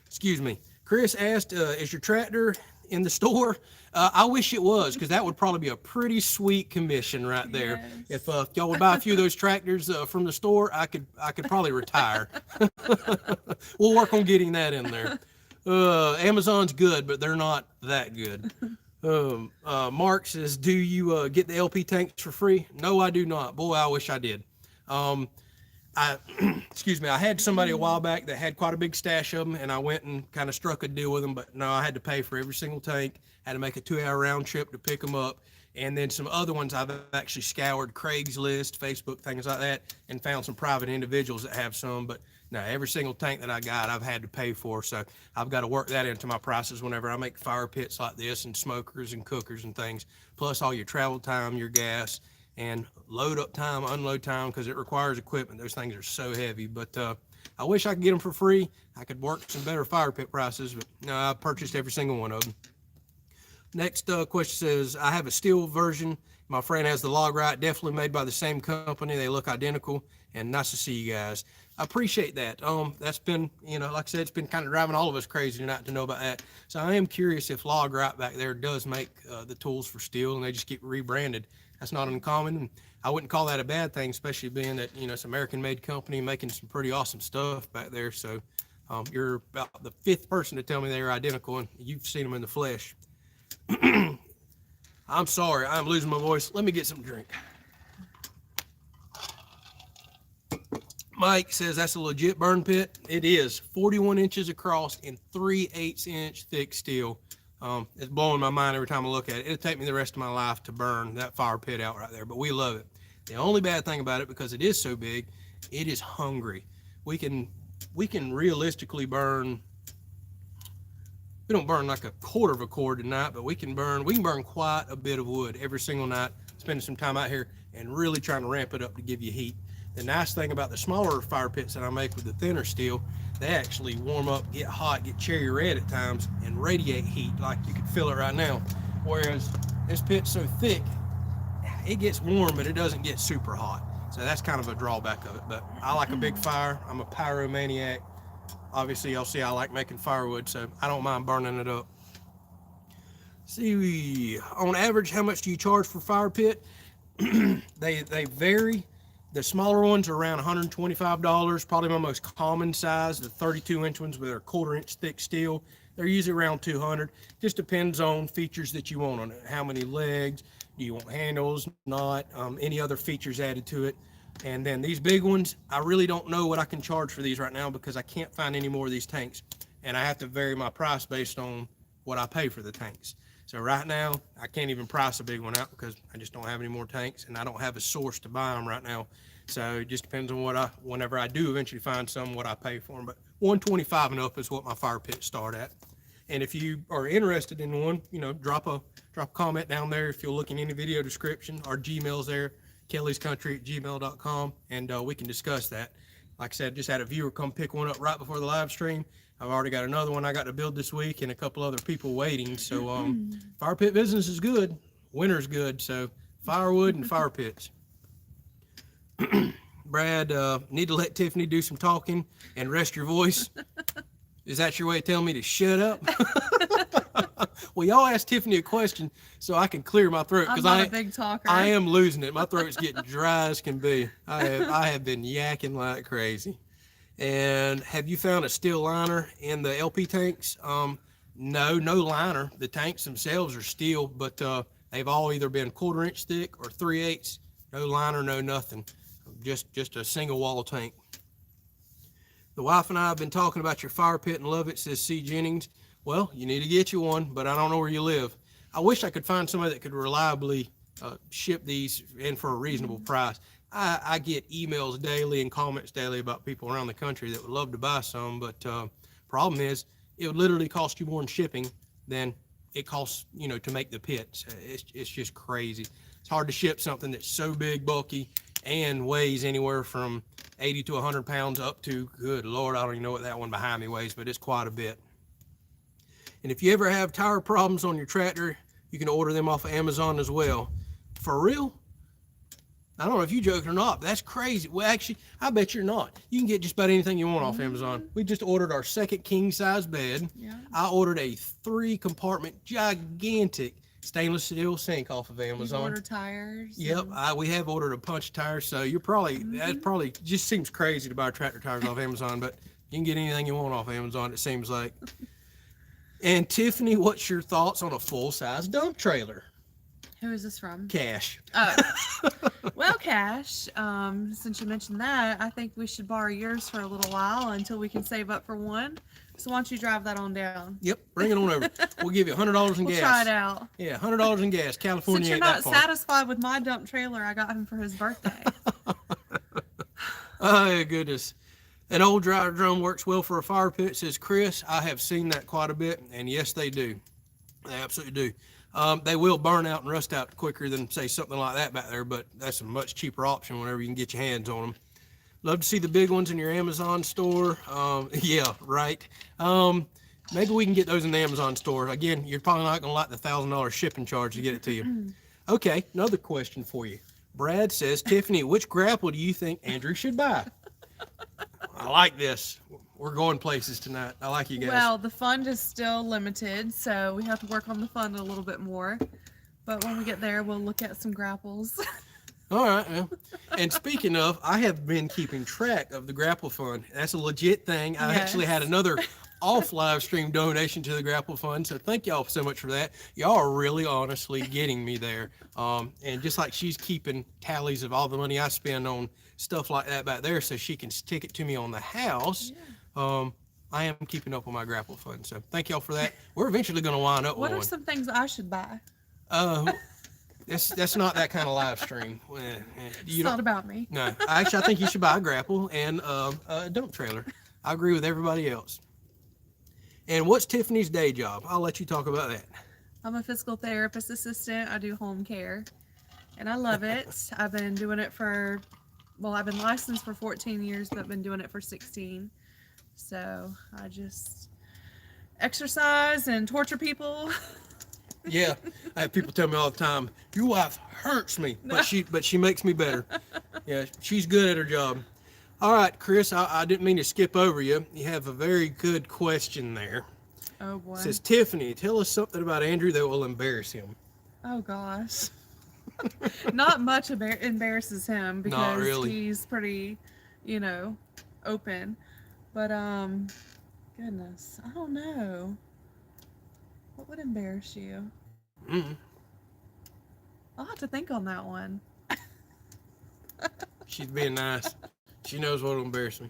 Excuse me. Chris asked, is your tractor in the store? I wish it was, because that would probably be a pretty sweet commission right there. Yes. If y'all would buy a few of those tractors from the store, I could probably retire. We'll work on getting that in there. Amazon's good, but they're not that good. Mark says, do you get the LP tanks for free? No, I do not. Boy, I wish I did. Excuse me, I had somebody a while back that had quite a big stash of them, and I went and kind of struck a deal with them, but no, I had to pay for every single tank, had to make a 2-hour round trip to pick them up, and then some other ones I've actually scoured Craigslist, Facebook, things like that, and found some private individuals that have some, but no, every single tank that I got, I've had to pay for, so I've got to work that into my prices whenever I make fire pits like this, and smokers and cookers and things, plus all your travel time, your gas, and load up time, unload time, because it requires equipment. Those things are so heavy, but I wish I could get them for free. I could work some better fire pit prices, but no, I purchased every single one of them. Next question says, I have a steel version. My friend has the log rot, definitely made by the same company. They look identical, and nice to see you guys. I appreciate that. That's been, like I said, it's been kind of driving all of us crazy tonight to know about that. So I am curious if log rot back there does make the tools for steel, and they just get rebranded. That's not uncommon, and I wouldn't call that a bad thing, especially being that, it's an American-made company making some pretty awesome stuff back there. So you're about the 5th person to tell me they're identical, and you've seen them in the flesh. I'm sorry, I'm losing my voice. Let me get some drink. Mike says that's a legit burn pit. It is 41 inches across and 3/8 inch thick steel. It's blowing my mind every time I look at it. It'll take me the rest of my life to burn that fire pit out right there, but we love it. The only bad thing about it, because it is so big, it is hungry. We can realistically burn. We don't burn like a quarter of a cord a night, but we can burn quite a bit of wood every single night, spending some time out here and really trying to ramp it up to give you heat. The nice thing about the smaller fire pits that I make with the thinner steel, they actually warm up, get hot, get cherry red at times, and radiate heat like you can feel it right now. Whereas this pit's so thick, it gets warm, but it doesn't get super hot. So that's kind of a drawback of it. But I like a big fire. I'm a pyromaniac. Obviously, y'all see I like making firewood, so I don't mind burning it up. See, on average, how much do you charge for fire pit? They vary. The smaller ones are around $125. Probably my most common size, the 32-inch ones with their quarter-inch thick steel. They're usually around $200. Just depends on features that you want on it. How many legs? Do you want handles? Not. Any other features added to it. And then these big ones, I really don't know what I can charge for these right now because I can't find any more of these tanks. And I have to vary my price based on what I pay for the tanks. So right now, I can't even price a big one out because I just don't have any more tanks and I don't have a source to buy them right now. So it just depends on whenever I do eventually find some, what I pay for them. But $125 and up is what my fire pits start at. And if you are interested in one, drop a comment down there. If you'll look in any video description, our Gmail's there, kellyscountry@gmail.com, and we can discuss that. Like I said, just had a viewer come pick one up right before the live stream. I've already got another one I got to build this week and a couple other people waiting. So fire pit business is good. Winter's good. So firewood and fire pits. Brad, need to let Tiffany do some talking and rest your voice. Is that your way of telling me to shut up? Well, y'all asked Tiffany a question so I can clear my throat because I'm not a big talker. I am losing it. My throat's getting dry as can be. I have been yakking like crazy. And have you found a steel liner in the LP tanks? No liner. The tanks themselves are steel, but they've all either been quarter-inch thick or 3/8. No liner, no nothing. Just a single wall tank. The wife and I have been talking about your fire pit and love it, says C. Jennings. Well, you need to get you one, but I don't know where you live. I wish I could find somebody that could reliably ship these in for a reasonable price. I get emails daily and comments daily about people around the country that would love to buy some, but problem is it would literally cost you more in shipping than it costs, to make the pits. It's just crazy. It's hard to ship something that's so big, bulky, and weighs anywhere from 80 to 100 pounds up to, good Lord, I don't even know what that one behind me weighs, but it's quite a bit. And if you ever have tire problems on your tractor, you can order them off of Amazon as well. For real? I don't know if you're joking or not, but that's crazy. Well, actually, I bet you're not. You can get just about anything you want off Amazon. We just ordered our second king-size bed. Yeah. I ordered a 3-compartment, gigantic stainless steel sink off of Amazon. You ordered tires? Yep, we have ordered a bunch of tires, so you're probably, that probably just seems crazy to buy tractor tires off Amazon, but you can get anything you want off Amazon, it seems like. And Tiffany, what's your thoughts on a full-size dump trailer? Who is this from? Cash. Oh. Well, Cash, since you mentioned that, I think we should borrow yours for a little while until we can save up for one. So why don't you drive that on down? Yep, bring it on over. We'll give you $100 in gas. We'll try it out. Yeah, $100 in gas. California Since you're ain't not that far. satisfied with my dump trailer, I got him for his birthday. Oh, goodness. An old dry drum works well for a fire pit, says Chris. I have seen that quite a bit, and yes, they do. They absolutely do. They will burn out and rust out quicker than, say, something like that back there, but that's a much cheaper option whenever you can get your hands on them. Love to see the big ones in your Amazon store. Yeah, right. Maybe we can get those in the Amazon store. Again, you're probably not going to like the $1,000 shipping charge to get it to you. Okay, another question for you. Brad says, Tiffany, which grapple do you think Andrew should buy? I like this. We're going places tonight. I like you guys. Well, the fund is still limited, so we have to work on the fund a little bit more. But when we get there, we'll look at some grapples. All right. Well. And speaking of, I have been keeping track of the grapple fund. That's a legit thing. I actually had another off live stream donation to the Grapple Fund. So thank y'all so much for that. Y'all are really honestly getting me there. And just like she's keeping tallies of all the money I spend on stuff like that back there so she can stick it to me on the house. Yeah. I am keeping up with my Grapple Fund. So thank y'all for that. We're eventually going to wind up with What one. are some things I should buy? That's not that kind of live stream. It's not about me. No, actually, I think you should buy a grapple and a dump trailer. I agree with everybody else. And what's Tiffany's day job? I'll let you talk about that. I'm a physical therapist assistant. I do home care, and I love it. I've been doing it I've been licensed for 14 years, but been doing it for 16. So I just exercise and torture people. Yeah, I have people tell me all the time, your wife hurts me, but she makes me better. Yeah, she's good at her job. All right, Chris, I didn't mean to skip over you. You have a very good question there. Oh boy. It says, Tiffany, tell us something about Andrew that will embarrass him. Oh gosh. Not much embarrasses him because he's pretty, open. But goodness, I don't know. What would embarrass you? I'll have to think on that one. She's being nice. She knows what will embarrass me.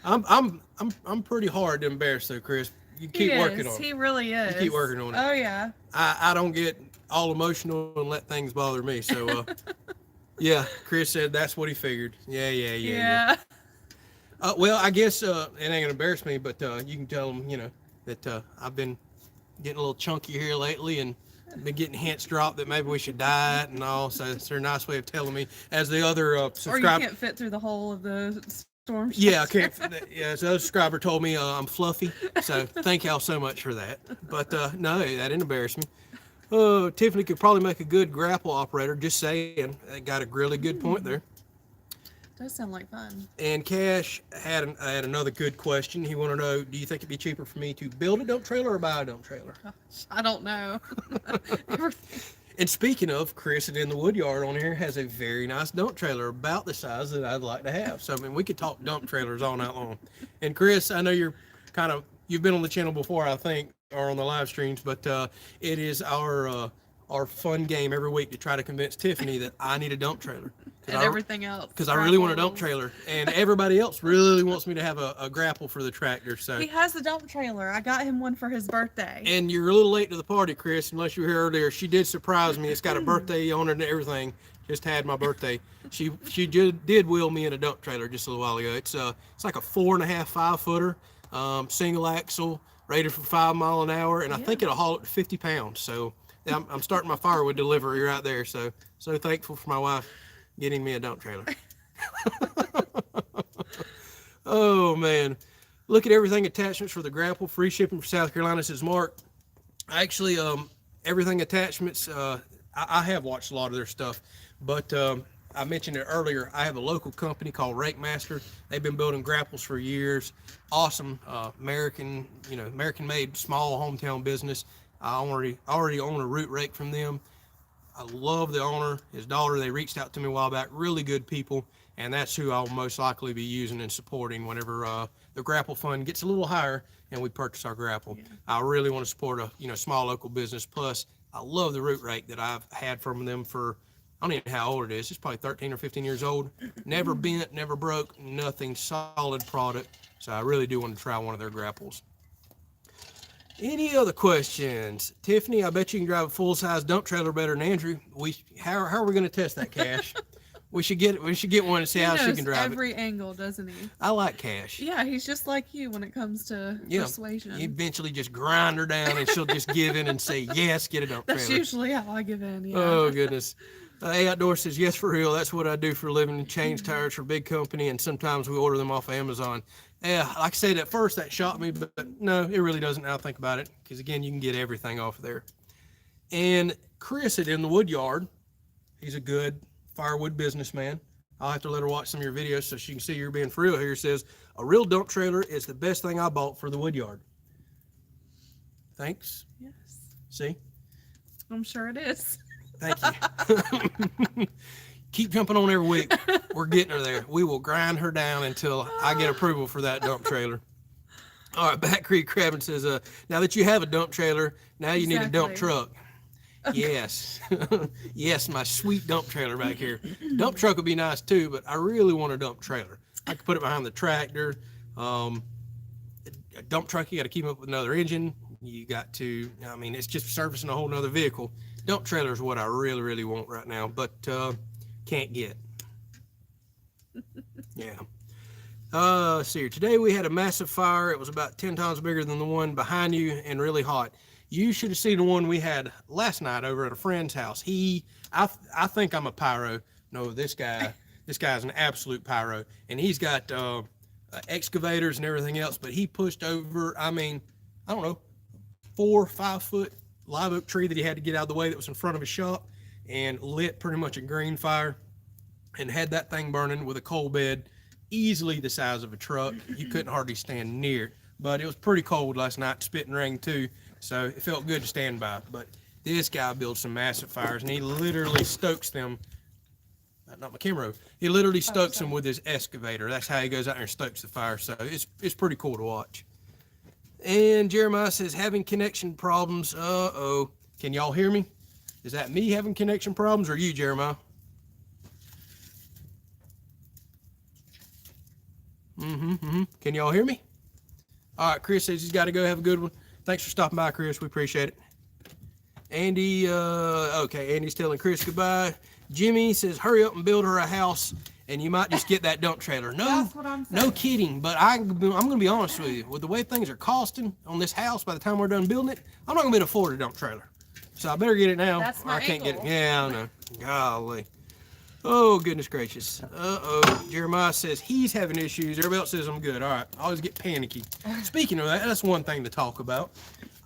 I'm pretty hard to embarrass though, Chris. You keep working on it. He really is. You keep working on it. Oh yeah. I don't get all emotional and let things bother me. So yeah, Chris said that's what he figured. Yeah. Well, I guess it ain't gonna embarrass me, but you can tell him, that I've been getting a little chunky here lately and been getting hints dropped that maybe we should diet and all. So it's a nice way of telling me. As the other subscriber, or you can't fit through the hole of the storm shelter. Yeah, I can't. Yeah, as the other subscriber told me, I'm fluffy. So thank y'all so much for that. But no, that didn't embarrass me. Tiffany could probably make a good grapple operator. Just saying, I got a really good point there. Does sound like fun. And Cash had another good question. He wanted to know, do you think it'd be cheaper for me to build a dump trailer or buy a dump trailer? Gosh, I don't know. And speaking of, Chris in the Woodyard on here has a very nice dump trailer about the size that I'd like to have. So, I mean, we could talk dump trailers all night long. And Chris, I know you've been on the channel before, I think, or on the live streams, but it is our fun game every week to try to convince Tiffany that I need a dump trailer. And everything else. Because I really want a dump trailer. And everybody else really wants me to have a grapple for the tractor. So he has the dump trailer. I got him one for his birthday. And you're a little late to the party, Chris, unless you were here earlier. She did surprise me. It's got a birthday on it and everything. Just had my birthday. She did wheel me in a dump trailer just a little while ago. It's like a 4.5, 5 footer, single axle, rated for 5 miles an hour. And I think it'll haul it to 50 pounds. So I'm starting my firewood delivery right there. So thankful for my wife getting me a dump trailer. Oh man, look at everything attachments for the grapple. Free shipping for South Carolina, says Mark. Actually, everything attachments, I have watched a lot of their stuff, but I mentioned it earlier. I have a local company called Rake Master. They've been building grapples for years. Awesome, American made small hometown business. I already own a root rake from them. I love the owner, his daughter. They reached out to me a while back. Really good people, and that's who I'll most likely be using and supporting whenever the grapple fund gets a little higher and we purchase our grapple. Yeah. I really want to support a small local business. Plus, I love the root rake that I've had from them for, I don't even know how old it is. It's probably 13 or 15 years old. Never bent, never broke, nothing. Solid product. So I really do want to try one of their grapples. Any other questions? Tiffany, I bet you can drive a full-size dump trailer better than Andrew. How are we going to test that, Cash? we should get one and see how she can drive every angle, doesn't he? I like Cash. Yeah, he's just like you when it comes to persuasion. You eventually just grind her down and she'll just give in and say, yes, get a dump trailer. That's usually how I give in, yeah. Oh, goodness. A Outdoor says, yes, for real. That's what I do for a living, change tires for a big company, and sometimes we order them off Amazon. Yeah, like I said, at first that shocked me, but no, it really doesn't now I think about it, because again, you can get everything off there. And Chris in the Woodyard, he's a good firewood businessman. I'll have to let her watch some of your videos so she can see you're being for real here. Says, a real dump trailer is the best thing I bought for the Woodyard. Thanks. Yes. See? I'm sure it is. Thank you. Keep jumping on every week. We're getting her there. We will grind her down until I get approval for that dump trailer. All right, Back Creek Crabbin says, now that you have a dump trailer, now you need a dump Exactly. truck. Yes. Yes, my sweet dump trailer back here. Dump truck would be nice too, but I really want a dump trailer. I could put it behind the tractor. Um, a dump truck, you got to keep up with another engine. You got to, I mean, it's just servicing a whole nother vehicle. Dump trailer is what I really, really want right now, but can't get. Yeah. Let's see here. Today we had a massive fire. It was about 10 times bigger than the one behind you and really hot. You should have seen the one we had last night over at a friend's house. I think I'm a pyro. No, this guy's an absolute pyro, and he's got excavators and everything else. But he pushed over. I mean, I don't know, 4 or 5 foot live oak tree that he had to get out of the way that was in front of his shop, and lit pretty much a green fire, and had that thing burning with a coal bed easily the size of a truck. You couldn't hardly stand near it. But it was pretty cold last night, spitting rain too, so it felt good to stand by. But this guy builds some massive fires, and he literally stokes them. Not my camera. He literally stokes them with his excavator. That's how he goes out there and stokes the fire. So it's pretty cool to watch. And Jeremiah says, having connection problems. Uh-oh. Can y'all hear me? Is that me having connection problems or you, Jeremiah? Can y'all hear me? All right, Chris says he's got to go. Have a good one. Thanks for stopping by, Chris. We appreciate it. Andy, okay, Andy's telling Chris goodbye. Jimmy says, hurry up and build her a house, and you might just get that dump trailer. No, That's what I'm saying. no kidding. But I'm going to be honest with you. With the way things are costing on this house, by the time we're done building it, I'm not going to be able to afford a dump trailer. So I better get it now. That's my I can't angle. get it. Yeah, I know. Golly. Oh, goodness gracious. Uh-oh. Jeremiah says he's having issues. Everybody else says I'm good. All right. I always get panicky. Speaking of that, that's one thing to talk about.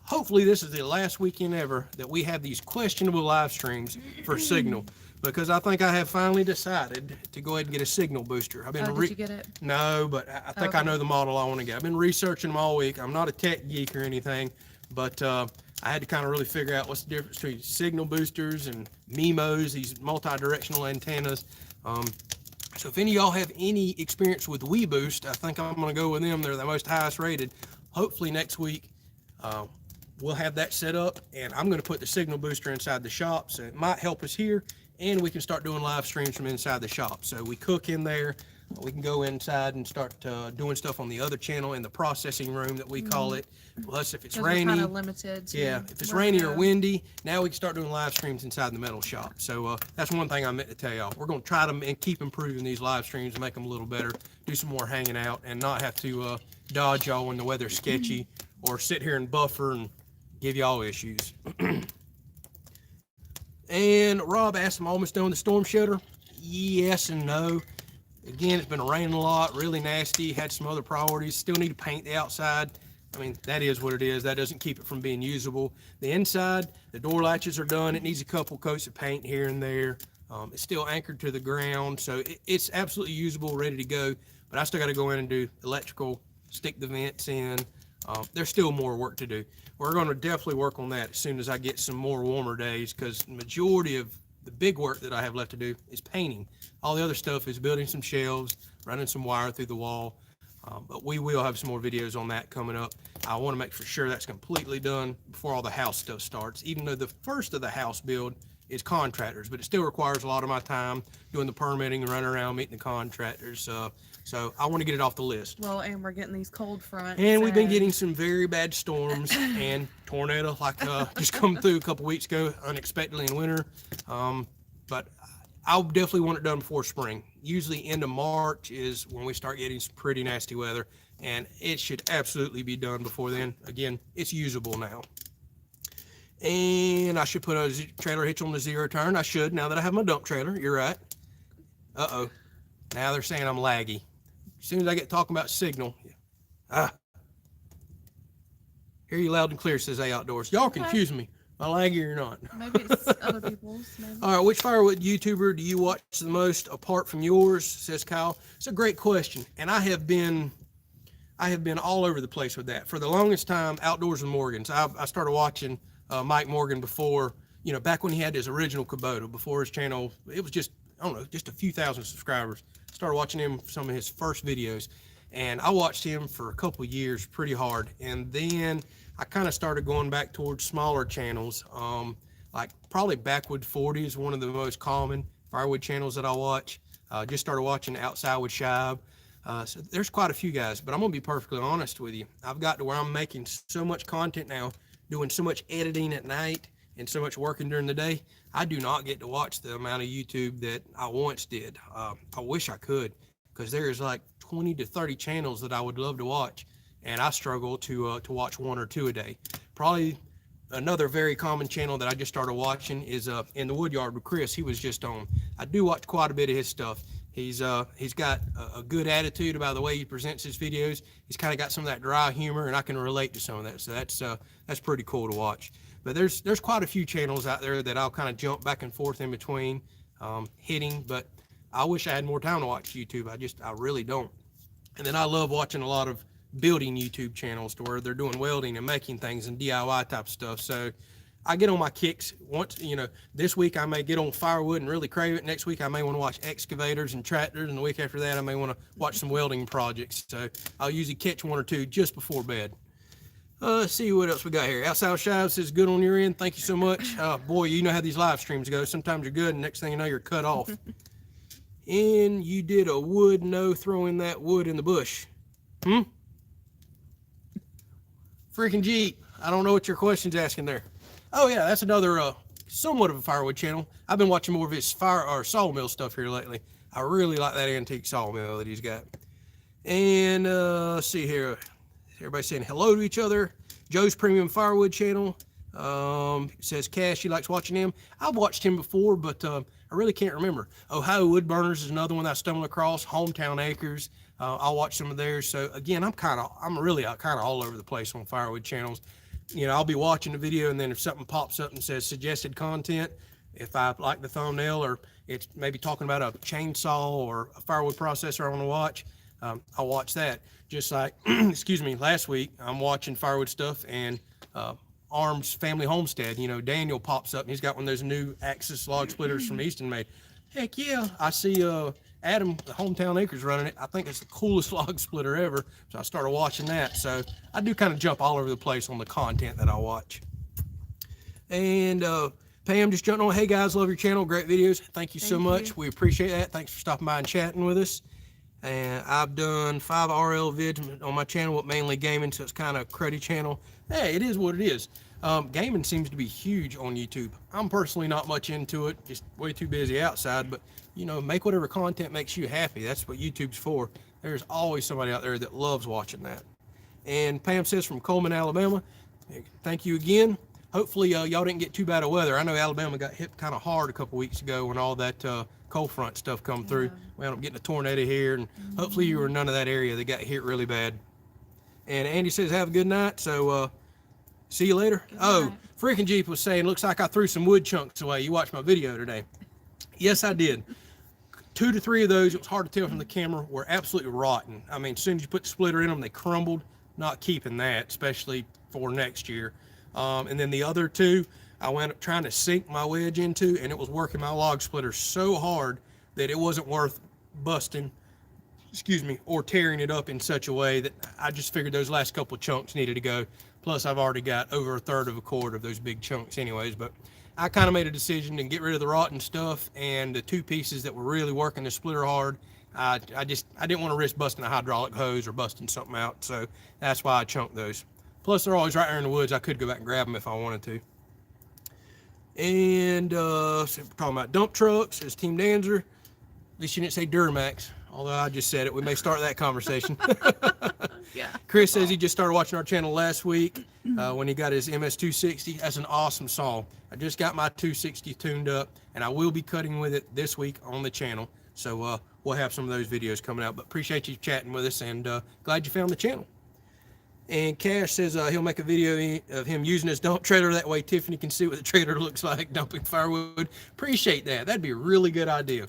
Hopefully this is the last weekend ever that we have these questionable live streams for Signal, because I think I have finally decided to go ahead and get a Signal booster. I've been Did you get it? No, but I think I know the model I want to get. I've been researching them all week. I'm not a tech geek or anything, but I had to kind of really figure out what's the difference between Signal boosters and MIMOs, these multi-directional antennas. So if any of y'all have any experience with WeBoost, I think I'm going to go with them. They're the most highest rated. Hopefully next week we'll have that set up, and I'm going to put the Signal booster inside the shop, so it might help us here, and we can start doing live streams from inside the shop. So we cook in there. We can go inside and start doing stuff on the other channel in the processing room that we call it. Plus, if it's rainy, kind of limited. yeah, if it's rainy or windy, now we can start doing live streams inside the metal shop. So that's one thing I meant to tell y'all. We're going to try to keep improving these live streams and make them a little better, do some more hanging out, and not have to dodge y'all when the weather's sketchy or sit here and buffer and give y'all issues. And Rob asked, I'm almost done with the storm shelter. Yes and no. Again, it's been raining a lot, really nasty. Had some other priorities. Still need to paint the outside. I mean, that is what it is. That doesn't keep it from being usable. The inside, the door latches are done. It needs a couple coats of paint here and there. It's still anchored to the ground, so it's absolutely usable, ready to go. But I still got to go in and do electrical, stick the vents in. There's still more work to do. We're going to definitely work on that as soon as I get some more warmer days, because the majority of the big work that I have left to do is painting. All the other stuff is building some shelves, running some wire through the wall. But we will have some more videos on that coming up. I want to make for sure that's completely done before all the house stuff starts, even though the first of the house build is contractors, but it still requires a lot of my time doing the permitting and running around meeting the contractors. So I want to get it off the list. Well, and we're getting these cold fronts. And we've been getting some very bad storms and tornado, like just come through a couple weeks ago unexpectedly in winter. But I'll definitely want it done before spring. Usually end of March is when we start getting some pretty nasty weather, and it should absolutely be done before then. Again, it's usable now. And I should put a trailer hitch on the zero turn. I should, now that I have my dump trailer. You're right. Uh-oh. Now they're saying I'm laggy. As soon as I get talking about Signal. Hear you loud and clear, says A Outdoors. Y'all confuse me. Am I laggy or not? Maybe it's other people's. Maybe. All right, which firewood YouTuber do you watch the most apart from yours, says Kyle. It's a great question, and I have been all over the place with that. For the longest time, Outdoors with Morgans. I started watching Mike Morgan before, back when he had his original Kubota, before his channel, it was just, I don't know, just a few thousand subscribers. Started watching him, some of his first videos. And I watched him for a couple of years pretty hard. And then I kind of started going back towards smaller channels. Like probably Backwood 40 is one of the most common firewood channels that I watch. Just started watching Outside with Shib. So there's quite a few guys, but I'm gonna be perfectly honest with you. I've got to where I'm making so much content now, doing so much editing at night and so much working during the day. I do not get to watch the amount of YouTube that I once did. I wish I could, because there's like 20 to 30 channels that I would love to watch, and I struggle to watch one or two a day. Probably another very common channel that I just started watching is In the Woodyard with Chris. He was just on. I do watch quite a bit of his stuff. He's got a good attitude about the way he presents his videos. He's kind of got some of that dry humor, and I can relate to some of that. So that's pretty cool to watch. But there's quite a few channels out there that I'll kind of jump back and forth in between hitting. But I wish I had more time to watch YouTube. I really don't. And then I love watching a lot of building YouTube channels to where they're doing welding and making things and DIY type stuff. So I get on my kicks once, this week I may get on firewood and really crave it. Next week I may want to watch excavators and tractors, and the week after that I may want to watch some welding projects. So I'll usually catch one or two just before bed. Let's see what else we got here. Outside with Shib says, good on your end. Thank you so much. Boy, you know how these live streams go. Sometimes you're good, and next thing you know, you're cut off. And you did a wood no throwing that wood in the bush. Freaking Jeep. I don't know what your question's asking there. Oh yeah, that's another somewhat of a firewood channel. I've been watching more of his sawmill stuff here lately. I really like that antique sawmill that he's got. And let's see here. Everybody's saying hello to each other. Joe's Premium Firewood channel says Cash, she likes watching him. I've watched him before, but I really can't remember. Ohio Wood Burners is another one that I stumbled across. Hometown Acres. I'll watch some of theirs. So again, I'm really kind of all over the place on firewood channels. I'll be watching the video, and then if something pops up and says suggested content, if I like the thumbnail, or it's maybe talking about a chainsaw or a firewood processor I want to watch, I'll watch that. Just like, excuse me, last week I'm watching firewood stuff, and Arms Family Homestead, Daniel pops up and he's got one of those new Axis log splitters from Easton made. Heck yeah, I see Adam, the Hometown Acres, running it. I think it's the coolest log splitter ever. So I started watching that. So I do kind of jump all over the place on the content that I watch. And Pam just jumped on. Hey guys, love your channel. Great videos. Thank you so much. We appreciate that. Thanks for stopping by and chatting with us. And I've done 5 RL vids on my channel with mainly gaming, so it's kind of a cruddy channel. Hey, it is what it is. Gaming seems to be huge on YouTube. I'm personally not much into it, just way too busy outside, but make whatever content makes you happy. That's what YouTube's for. There's always somebody out there that loves watching that. And Pam says from Coleman, Alabama, thank you again. Hopefully y'all didn't get too bad of weather. I know Alabama got hit kind of hard a couple weeks ago when all that cold front stuff come through. We ended up getting a tornado here, and hopefully you were none of that area that got hit really bad. And Andy says have a good night, so see you later. Freaking Jeep was saying, looks like I threw some wood chunks away. You watched my video today. Yes, I did. 2 to 3 of those, it was hard to tell from the camera, were absolutely rotten. I mean, as soon as you put the splitter in them, they crumbled. Not keeping that, especially for next year. And then the other 2, I wound up trying to sink my wedge into, and it was working my log splitter so hard that it wasn't worth busting, or tearing it up in such a way that I just figured those last couple of chunks needed to go. Plus, I've already got over a third of a cord of those big chunks anyways, but I kind of made a decision to get rid of the rotten stuff, and the 2 pieces that were really working the splitter hard, I didn't want to risk busting a hydraulic hose or busting something out, so that's why I chunked those. Plus, they're always right there in the woods. I could go back and grab them if I wanted to. And so we're talking about dump trucks, as Team Danzer. At least you didn't say Duramax, although I just said it. We may start that conversation. Yeah. Chris says he just started watching our channel last week when he got his MS260. That's an awesome saw. I just got my 260 tuned up, and I will be cutting with it this week on the channel. So we'll have some of those videos coming out. But appreciate you chatting with us, and glad you found the channel. And Cash says he'll make a video of him using his dump trailer. That way Tiffany can see what the trailer looks like dumping firewood. Appreciate that. That'd be a really good idea.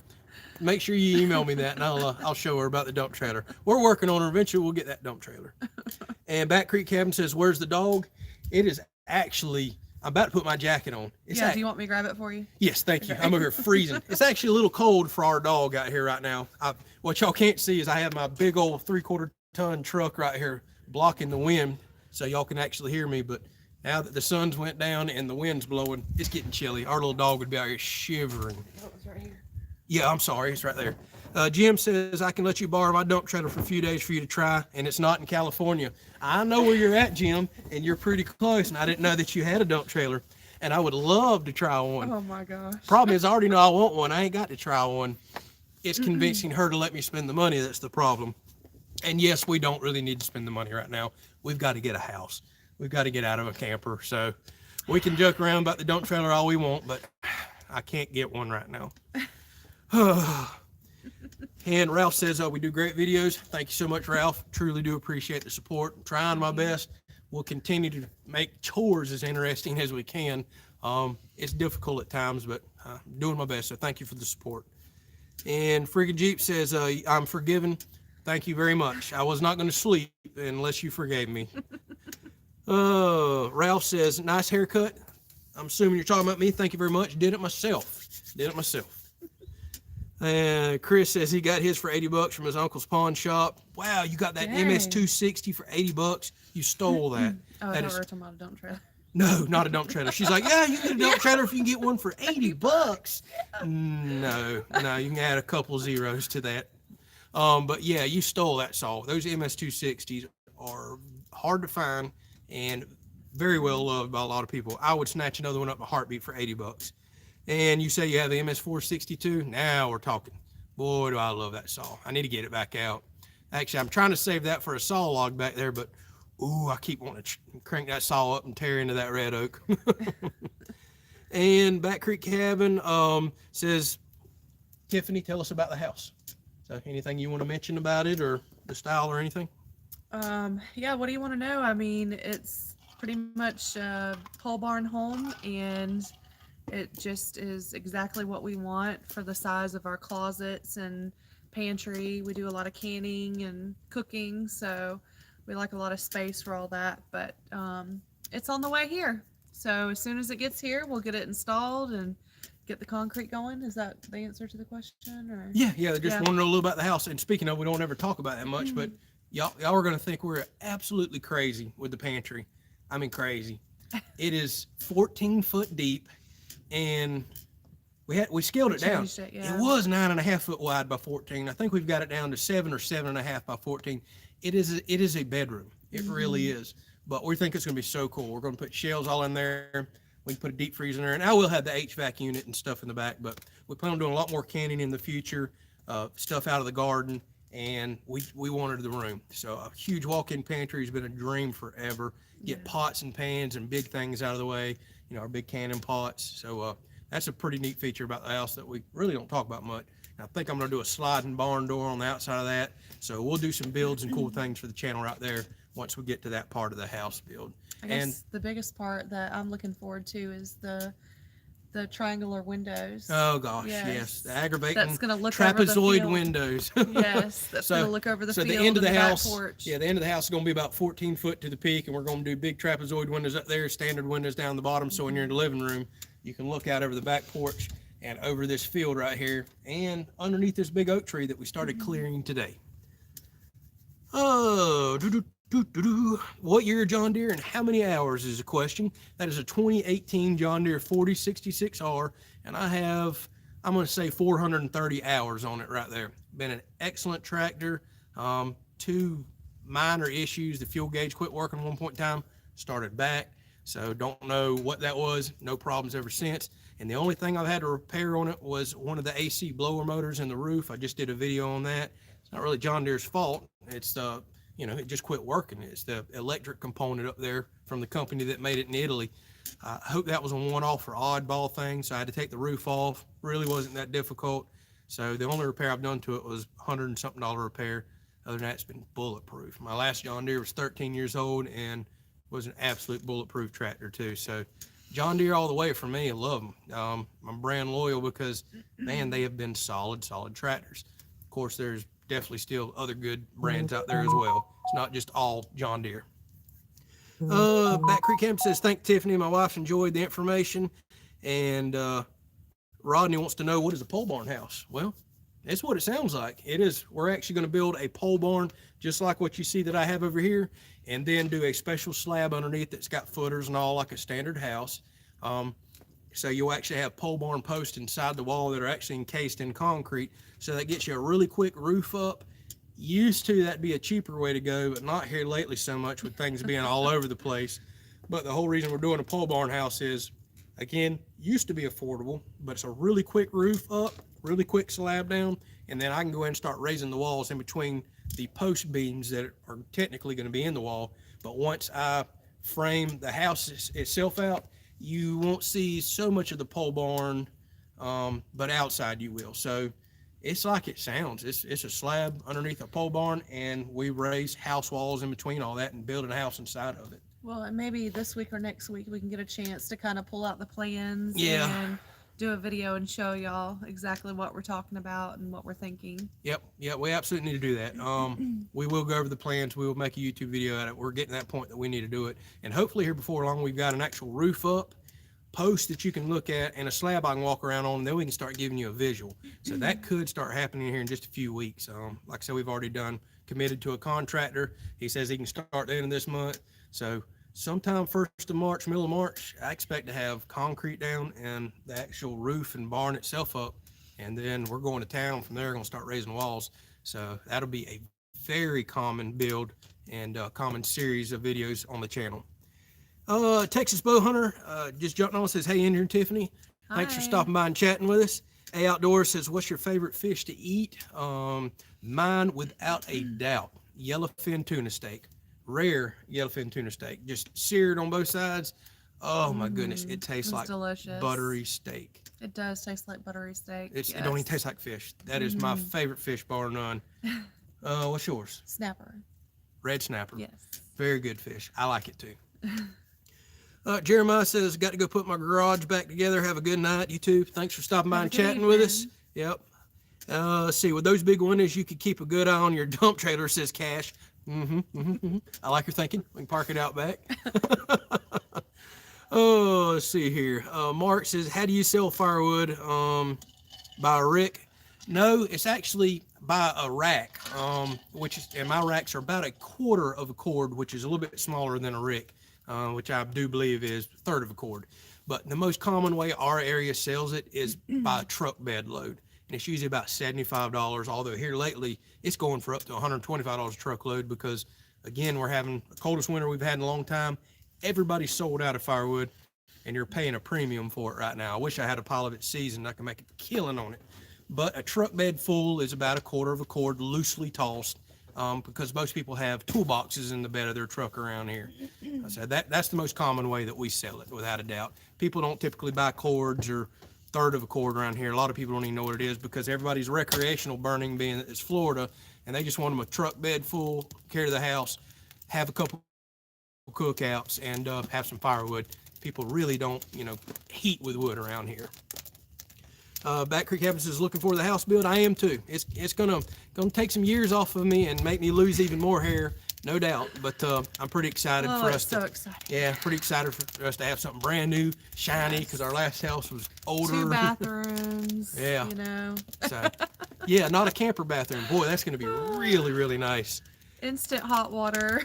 Make sure you email me that, and I'll show her about the dump trailer. We're working on her. Eventually, we'll get that dump trailer. And Back Creek Cabin says, where's the dog? It is actually, I'm about to put my jacket on. Do you want me to grab it for you? Yes, thank you. I'm over here freezing. It's actually a little cold for our dog out here right now. What y'all can't see is I have my big old 3/4 6-ton truck right here blocking the wind so y'all can actually hear me. But now that the sun's went down and the wind's blowing, it's getting chilly. Our little dog would be out here shivering. Oh, it's right here. Yeah, I'm sorry. It's right there. Jim says, I can let you borrow my dump trailer for a few days for you to try, and it's not in California. I know where you're at, Jim, and you're pretty close, and I didn't know that you had a dump trailer, and I would love to try one. Oh, my gosh. Problem is, I already know I want one. I ain't got to try one. It's convincing her to let me spend the money that's the problem. And yes, we don't really need to spend the money right now. We've got to get a house. We've got to get out of a camper. So we can joke around about the dump trailer all we want, but I can't get one right now. And Ralph says, we do great videos. Thank you so much, Ralph. Truly do appreciate the support. I'm trying my best. We'll continue to make chores as interesting as we can. It's difficult at times, but I'm doing my best. So thank you for the support. And Friggin' Jeep says, I'm forgiven. Thank you very much. I was not going to sleep unless you forgave me. Ralph says, nice haircut. I'm assuming you're talking about me. Thank you very much. Did it myself. And Chris says he got his for $80 from his uncle's pawn shop. Wow, you got that MS260 for $80. You stole that. Oh, I thought we were talking about a dump trailer. No, not a dump trailer. She's like, yeah, you can get a dump trailer if you can get one for $80. No, you can add a couple zeros to that. But yeah, you stole that saw. Those MS260s are hard to find and very well loved by a lot of people. I would snatch another one up in a heartbeat for $80. And you say you have the MS462? Now we're talking. Boy, do I love that saw. I need to get it back out. Actually, I'm trying to save that for a saw log back there, but ooh, I keep wanting to crank that saw up and tear into that red oak. And Back Creek Cabin says, Tiffany, tell us about the house. So anything you want to mention about it or the style or anything? Yeah, what do you want to know? I mean, it's pretty much a pole barn home, and it just is exactly what we want for the size of our closets and pantry. We do a lot of canning and cooking, so we like a lot of space for all that. But it's on the way here. So as soon as it gets here, we'll get it installed and get the concrete going. Is that the answer to the question? Or Yeah, they just want to know a little about the house. And speaking of, we don't ever talk about that much, but y'all are going to think we're absolutely crazy with the pantry. I mean, crazy. It is 14 foot deep. And we scaled it down. It was 9.5 foot wide by 14. I think we've got it down to 7 or 7.5 by 14. It is a bedroom. It really is. But we think it's going to be so cool. We're going to put shelves all in there. We can put a deep freezer in there, and I will have the HVAC unit and stuff in the back. But we plan on doing a lot more canning in the future, stuff out of the garden, and we wanted the room. So a huge walk-in pantry has been a dream forever. Get pots and pans and big things out of the way. Our big canning pots. So that's a pretty neat feature about the house that we really don't talk about much. And I think I'm going to do a sliding barn door on the outside of that. So we'll do some builds and cool things for the channel right there once we get to that part of the house build. I guess the biggest part that I'm looking forward to is the triangular windows. Oh gosh, yes. The aggravating that's gonna look trapezoid over the windows. Yes, that's going to look over the field. So the end of the house, porch. the end of the house is going to be about 14 foot to the peak, and we're going to do big trapezoid windows up there, standard windows down the bottom. So when you're in the living room, you can look out over the back porch and over this field right here, and underneath this big oak tree that we started clearing today. Oh, what year John Deere and how many hours is the question. That is a 2018 John Deere 4066R, and I have, I'm going to say 430 hours on it right there. Been an excellent tractor. Two minor issues. The fuel gauge quit working at one point in time, started back. So don't know what that was. No problems ever since. And the only thing I've had to repair on it was one of the AC blower motors in the roof. I just did a video on that. It's not really John Deere's fault. It's it just quit working. It's the electric component up there from the company that made it in Italy. I hope that was a one-off or oddball thing, so I had to take the roof off. Really wasn't that difficult. So the only repair I've done to it was $100 and something repair. Other than that, it's been bulletproof. My last John Deere was 13 years old and was an absolute bulletproof tractor too. So John Deere all the way for me. I love them. I'm brand loyal because, man, they have been solid tractors. Of course, there's definitely still other good brands out there as well. It's not just all John Deere. Back Creek Camp says, thank Tiffany. My wife enjoyed the information. And Rodney wants to know, what is a pole barn house? Well, It's what it sounds like. It is. We're actually going to build a pole barn just like what you see that I have over here, and then do a special slab underneath that's got footers and all like a standard house. So you'll actually have pole barn posts inside the wall that are actually encased in concrete. So that gets you a really quick roof up. Used to that'd be a cheaper way to go, but not here lately so much with things being all over the place. But the whole reason we're doing a pole barn house is, again, used to be affordable, but it's a really quick roof up, really quick slab down, and then I can go ahead and start raising the walls in between the post beams that are technically going to be in the wall. But once I frame the house itself out, you won't see so much of the pole barn, but outside you will. So it's like it sounds. It's a slab underneath a pole barn, and we raise house walls in between all that and build a house inside of it. Well, and maybe this week or next week we can get a chance to kind of pull out the plans Yeah. and do a video and show y'all exactly what we're talking about and what we're thinking. Yep, we absolutely need to do that. We will go over the plans. We will make a YouTube video out of it. We're getting to that point that we need to do it. And hopefully here before long, we've got an actual roof up, post that you can look at, and a slab I can walk around on, and then we can start giving you a visual. So that could start happening here in just a few weeks. Like I said, we've already committed to a contractor. He says he can start the end of this month. So sometime 1st of March, middle of March, I expect to have concrete down and the actual roof and barn itself up. And then we're going to town from there. We're going to start raising walls. So that'll be a very common build and common series of videos on the channel. Texas Bow Hunter just jumped on, says, hey, Andrew and Tiffany. Thanks for stopping by and chatting with us. A Outdoors says, what's your favorite fish to eat? Mine, without a doubt, yellowfin tuna steak. Rare yellowfin tuna steak, just seared on both sides. Oh my goodness, it tastes like delicious. Buttery steak. It does taste like buttery steak. It don't even taste like fish. That is my favorite fish, bar none. What's yours? Snapper. Red snapper. Yes. Very good fish. I like it too. Jeremiah says, got to go put my garage back together. Have a good night, you two. Thanks for stopping by and chatting with us. Yep. Let's see, with those big windows, you could keep a good eye on your dump trailer, says Cash. I like your thinking. We can park it out back. Oh, let's see here. Mark says, how do you sell firewood? By a rick? No, it's actually by a rack, and my racks are about 1/4 of a cord, which is a little bit smaller than a rick, which I do believe is 1/3 of a cord. But the most common way our area sells it is by a truck bed load. And it's usually about $75, although here lately it's going for up to $125 a truckload because, again, we're having the coldest winter we've had in a long time. Everybody's sold out of firewood, and you're paying a premium for it right now. I wish I had a pile of it seasoned. I could make a killing on it. But a truck bed full is about 1/4 of a cord, loosely tossed, because most people have toolboxes in the bed of their truck around here. So that's the most common way that we sell it, without a doubt. People don't typically buy cords or 1/3 of a cord around here. A lot of people don't even know what it is because everybody's recreational burning, being that it's Florida, and they just want them a truck bed full, carry to the house, have a couple cookouts, and have some firewood. People really don't, heat with wood around here. Back Creek Evans is looking for the house build. I am too. It's gonna take some years off of me and make me lose even more hair, no doubt. But I'm pretty excited for us. So excited. Yeah, pretty excited for us to have something brand new, shiny, because our last house was older. 2 bathrooms. Yeah. So, yeah, not a camper bathroom. Boy, that's gonna be really, really nice. Instant hot water.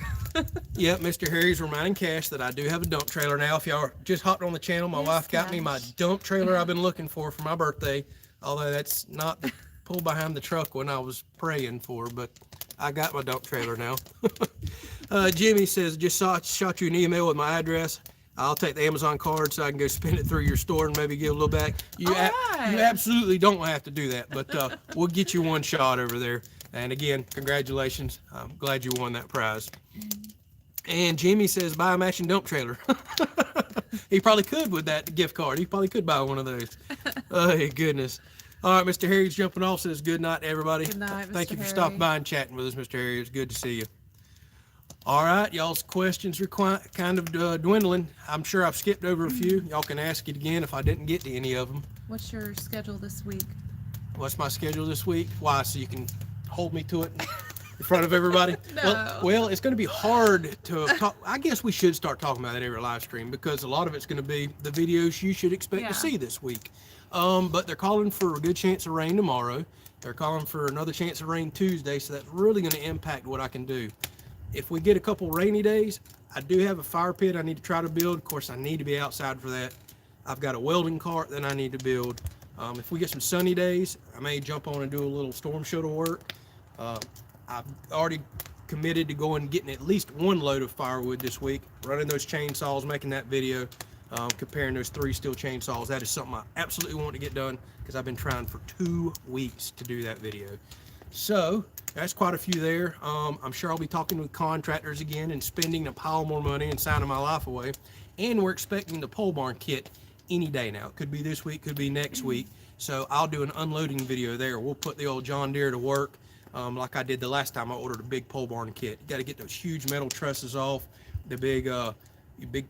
Yep, Mr. Harry's reminding Cash that I do have a dump trailer now. If y'all just hopped on the channel, my wife got me my dump trailer I've been looking for my birthday. Although that's not the pull behind the truck one I was praying for, but I got my dump trailer now. Jimmy says, just shot you an email with my address. I'll take the Amazon card so I can go spin it through your store and maybe give a little back. You absolutely don't have to do that, but we'll get you one shot over there. And again, congratulations. I'm glad you won that prize. And Jimmy says, buy a matching dump trailer. He probably could with that gift card. He probably could buy one of those. Oh, goodness. All right, Mr. Harry's jumping off, says good night, everybody. Good night, Mr. Thank you for Harry. stopping by and chatting with us, Mr. Harry. It's good to see you. All right, y'all's questions are kind of dwindling. I'm sure I've skipped over a few. Y'all can ask it again if I didn't get to any of them. What's your schedule this week? What's my schedule this week? Why, so you can hold me to it in front of everybody. No. Well, it's going to be hard to talk. I guess we should start talking about it every live stream because a lot of it's going to be the videos you should expect to see this week. But they're calling for a good chance of rain tomorrow. They're calling for another chance of rain Tuesday, so that's really going to impact what I can do. If we get a couple rainy days, I do have a fire pit I need to try to build. Of course, I need to be outside for that. I've got a welding cart that I need to build. If we get some sunny days, I may jump on and do a little storm shelter work. I've already committed to going and getting at least one load of firewood this week, running those chainsaws, making that video, comparing those 3 steel chainsaws. That is something I absolutely want to get done because I've been trying for 2 weeks to do that video. So that's quite a few there. I'm sure I'll be talking with contractors again and spending a pile more money and signing my life away. And we're expecting the pole barn kit any day now. It could be this week, could be next week. So I'll do an unloading video there. We'll put the old John Deere to work like I did the last time I ordered a big pole barn kit. You got to get those huge metal trusses off, the big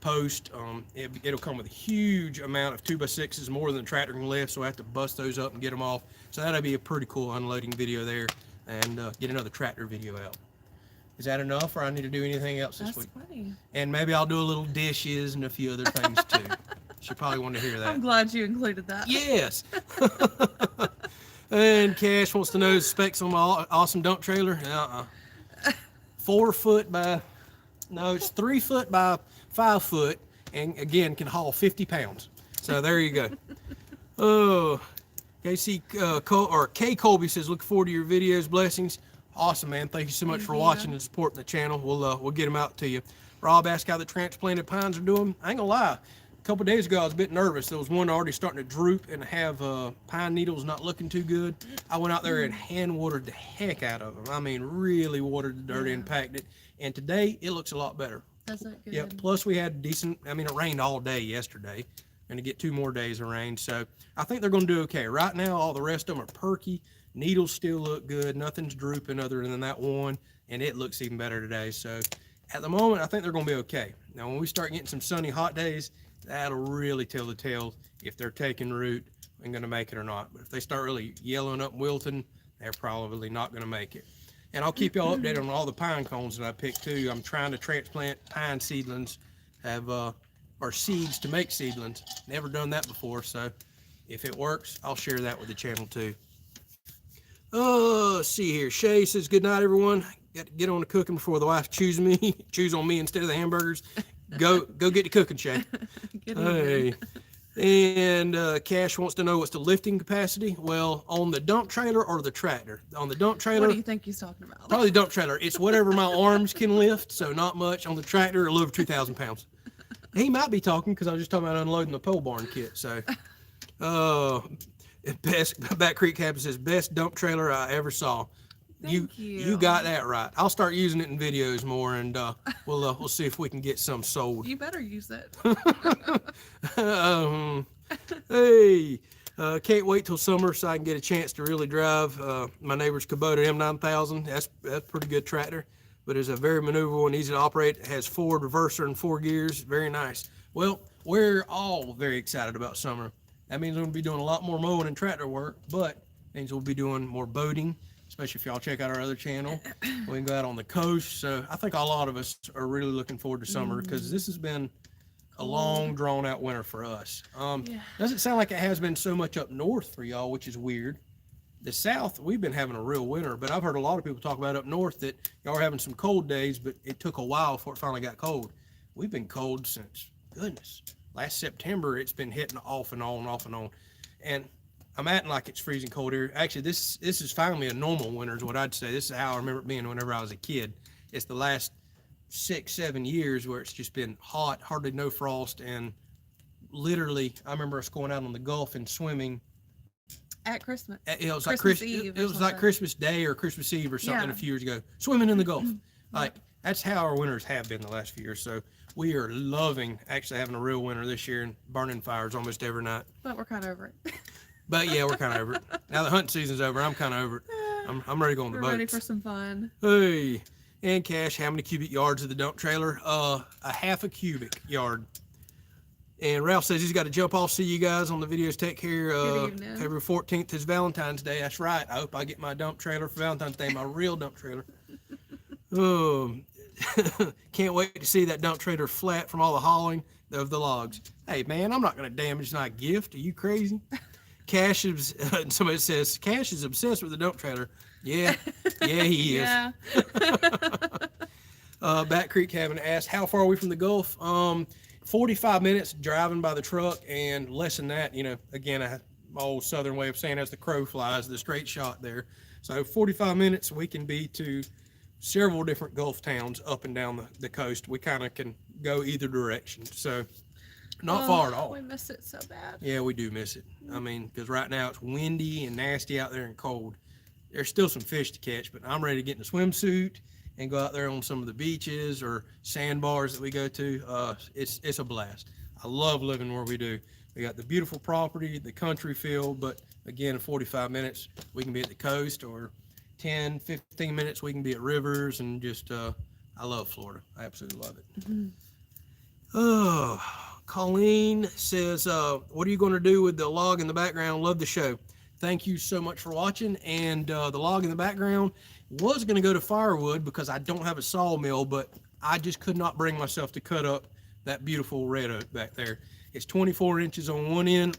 post. It'll come with a huge amount of 2x6s, more than the tractor can lift, so I have to bust those up and get them off. So that'll be a pretty cool unloading video there, and get another tractor video out. Is that enough, or I need to do anything else this week? That's funny. And maybe I'll do a little dishes and a few other things too. She probably want to hear that. I'm glad you included that. Yes. And Cash wants to know the specs on my awesome dump trailer. 4 foot by, no, it's 3 foot by 5 foot, and again can haul 50 pounds. So there you go. Oh, K Colby says, look forward to your videos. Blessings. Awesome, man. Thank you so much for watching and supporting the channel. We'll get them out to you. Rob asked how the transplanted pines are doing. I ain't gonna lie. A couple days ago, I was a bit nervous. There was one already starting to droop and have pine needles not looking too good. I went out there and hand watered the heck out of them. I mean, really watered the dirt and packed it. And today, it looks a lot better. That's not good. Yeah. Plus, we had decent. I mean, it rained all day yesterday. Going to get 2 more days of rain, so I think they're going to do okay. Right now, all the rest of them are perky. Needles still look good. Nothing's drooping other than that one, and it looks even better today. So at the moment, I think they're going to be okay. Now, when we start getting some sunny, hot days, that'll really tell the tale if they're taking root and going to make it or not. But if they start really yellowing up and wilting, they're probably not going to make it. And I'll keep y'all updated on all the pine cones that I picked too. I'm trying to transplant pine seedlings, or seeds to make seedlings. Never done that before, so if it works, I'll share that with the channel too. Oh, let's see here. Shay says, good night, everyone. Got to get on the cooking before the wife chews on me instead of the hamburgers. Go get to cooking, Shay. Hey. And Cash wants to know what's the lifting capacity. Well, on the dump trailer or the tractor? On the dump trailer. What do you think he's talking about? Probably the dump trailer. It's whatever my arms can lift, so not much. On the tractor, a little over 2,000 pounds. He might be talking because I was just talking about unloading the pole barn kit. So, Back Creek Cabin says, best dump trailer I ever saw. Thank you. You got that right. I'll start using it in videos more, and we'll see if we can get some sold. You better use it. Hey, can't wait till summer so I can get a chance to really drive my neighbor's Kubota M9000. That's a pretty good tractor, but it's a very maneuverable and easy to operate. It has forward reverser and 4 gears. Very nice. Well, we're all very excited about summer. That means we'll be doing a lot more mowing and tractor work, but it means we'll be doing more boating, especially if y'all check out our other channel. We can go out on the coast. So I think a lot of us are really looking forward to summer because this has been a long, drawn-out winter for us. Doesn't sound like it has been so much up north for y'all, which is weird. The south, we've been having a real winter, but I've heard a lot of people talk about up north that y'all are having some cold days, but it took a while before it finally got cold. We've been cold since, goodness, last September. It's been hitting off and on, off and on. And I'm acting like it's freezing cold here. Actually, this is finally a normal winter is what I'd say. This is how I remember it being whenever I was a kid. It's the last 6-7 years where it's just been hot, hardly no frost, and literally, I remember us going out on the Gulf and swimming At Christmas. It was like Eve. It was like Christmas Day or Christmas Eve or something a few years ago. Swimming in the Gulf. Like, that's how our winters have been the last few years. So we are loving actually having a real winter this year and burning fires almost every night. But we're kind of over it. But yeah, we're kind of over it. Now the hunting season's over. I'm kind of over it. I'm ready to go on the boat. We're ready for some fun. Hey, and Cash, how many cubic yards of the dump trailer? A half a cubic yard. And Ralph says he's got to jump off. See you guys on the videos. Take care. February 14th is Valentine's Day. That's right. I hope I get my dump trailer for Valentine's Day, my real dump trailer. Oh, can't wait to see that dump trailer flat from all the hauling of the logs. Hey, man, I'm not going to damage my gift. Are you crazy? Cash is, somebody says, Cash is obsessed with the dump trailer. Yeah, he is. Yeah. Bat Creek Cabin asked, how far are we from the Gulf? 45 minutes driving by the truck, and less than that, again, my old southern way of saying as the crow flies, the straight shot there. So 45 minutes, we can be to several different Gulf towns up and down the coast. We kind of can go either direction. So not far at all. We miss it so bad. Yeah, we do miss it. I mean, because right now it's windy and nasty out there and cold. There's still some fish to catch, but I'm ready to get in a swimsuit and go out there on some of the beaches or sandbars that we go to. It's a blast. I love living where we do. We got the beautiful property, the country feel, but again, in 45 minutes, we can be at the coast, or 10, 15 minutes, we can be at rivers, and just, I love Florida. I absolutely love it. Mm-hmm. Oh, Colleen says, what are you going to do with the log in the background? Love the show. Thank you so much for watching. And the log in the background was going to go to firewood because I don't have a sawmill, but I just could not bring myself to cut up that beautiful red oak back there. It's 24 inches on one end,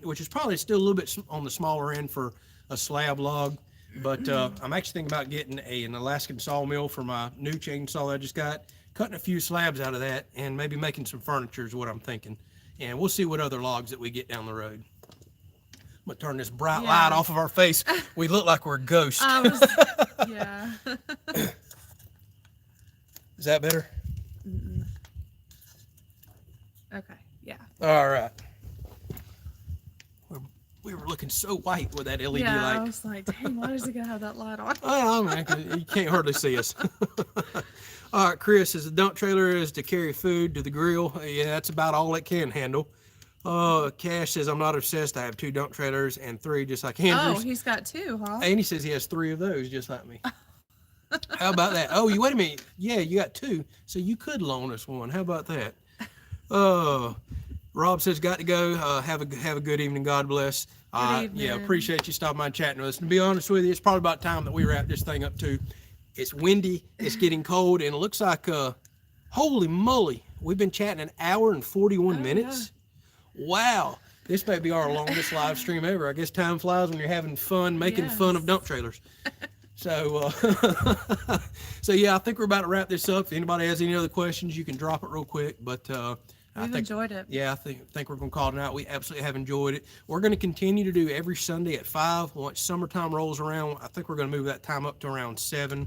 which is probably still a little bit on the smaller end for a slab log. But I'm actually thinking about getting an Alaskan sawmill for my new chainsaw that I just got, cutting a few slabs out of that, and maybe making some furniture is what I'm thinking. And we'll see what other logs that we get down the road. I'm going to turn this bright light off of our face. We look like we're ghosts. Yeah. Is that better? Mm-mm. Okay, yeah. All right. We were looking so white with that LED light. I was like, dang, why is it going to have that light on? Oh, man, you can't hardly see us. All right, Chris says the dump trailer is to carry food to the grill. Yeah, that's about all it can handle. Cash says, I'm not obsessed. I have 2 dump trailers and 3 just like Andrew's. Oh, he's got 2, huh? And he says he has 3 of those just like me. How about that? Oh, wait a minute. Yeah, you got 2. So you could loan us one. How about that? Rob says, got to go. Have a good evening. God bless. Good evening. Yeah, appreciate you stopping by and chatting with us. And to be honest with you, it's probably about time that we wrap this thing up too. It's windy, it's getting cold, and it looks like, holy moly, we've been chatting an hour and 41 minutes. Yeah. Wow. This may be our longest live stream ever. I guess time flies when you're having fun, making fun of dump trailers. So, so yeah, I think we're about to wrap this up. If anybody has any other questions, you can drop it real quick. But We've enjoyed it. Yeah, I think we're going to call it out. We absolutely have enjoyed it. We're going to continue to do every Sunday at 5. Once summertime rolls around, I think we're going to move that time up to around 7,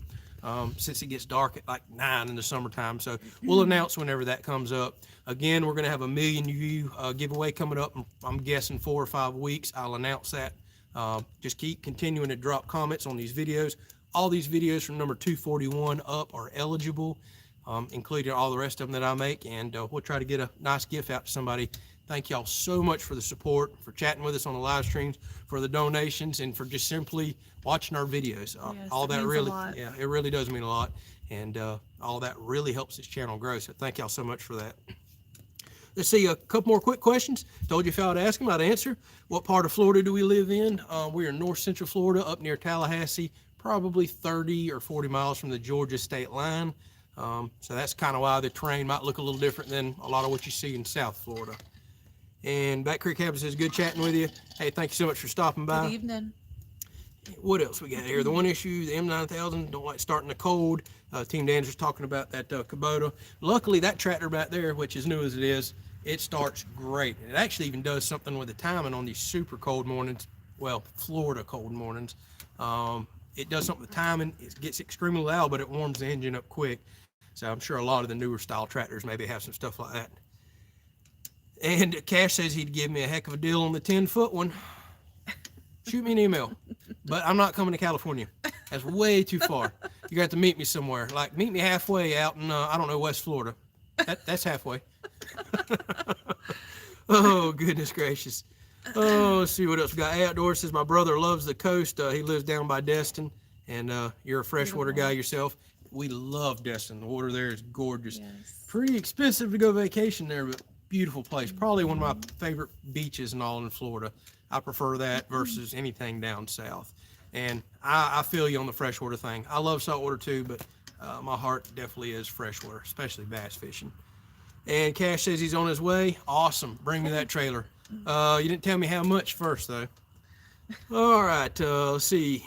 since it gets dark at like 9 in the summertime. So we'll announce whenever that comes up. Again, we're going to have a 1 million view giveaway coming up. I'm guessing 4 or 5 weeks. I'll announce that. Just keep continuing to drop comments on these videos. All these videos from number 241 up are eligible, including all the rest of them that I make, and we'll try to get a nice gift out to somebody. Thank y'all so much for the support, for chatting with us on the live streams, for the donations, and for just simply watching our videos. All that really, it really does mean a lot, and all that really helps this channel grow. So thank y'all so much for that. Let's see, a couple more quick questions. Told you if I'd ask them, I'd answer. What part of Florida do we live in? We are north central Florida, up near Tallahassee, probably 30 or 40 miles from the Georgia state line. So that's kind of why the terrain might look a little different than a lot of what you see in South Florida. And Bat Creek Cabin says, good chatting with you. Hey, thank you so much for stopping by. Good evening. What else we got here? The one issue, the M9000, don't like starting the cold. Team Dan's talking about that Kubota. Luckily, that tractor back there, which is new as it is, it starts great. It actually even does something with the timing on these super cold mornings. Well, Florida cold mornings. It does something with timing. It gets extremely loud, but it warms the engine up quick. So I'm sure a lot of the newer style tractors maybe have some stuff like that. And Cash says he'd give me a heck of a deal on the 10-foot one. Shoot me an email. But I'm not coming to California. That's way too far. You got to meet me somewhere. Like, meet me halfway out in, I don't know, West Florida. That's halfway. Oh, goodness gracious. Oh, let's see what else we got. Outdoors says my brother loves the coast. He lives down by Destin, and you're a freshwater guy yourself. We love Destin. The water there is gorgeous. Yes. Pretty expensive to go vacation there, but beautiful place. Probably one of my favorite beaches and all in Florida. I prefer that versus anything down south. And I feel you on the freshwater thing. I love saltwater too, but My heart definitely is freshwater, especially bass fishing. And Cash says he's on his way. Awesome. Bring me that trailer. You didn't tell me how much first, though. All right. Let's see.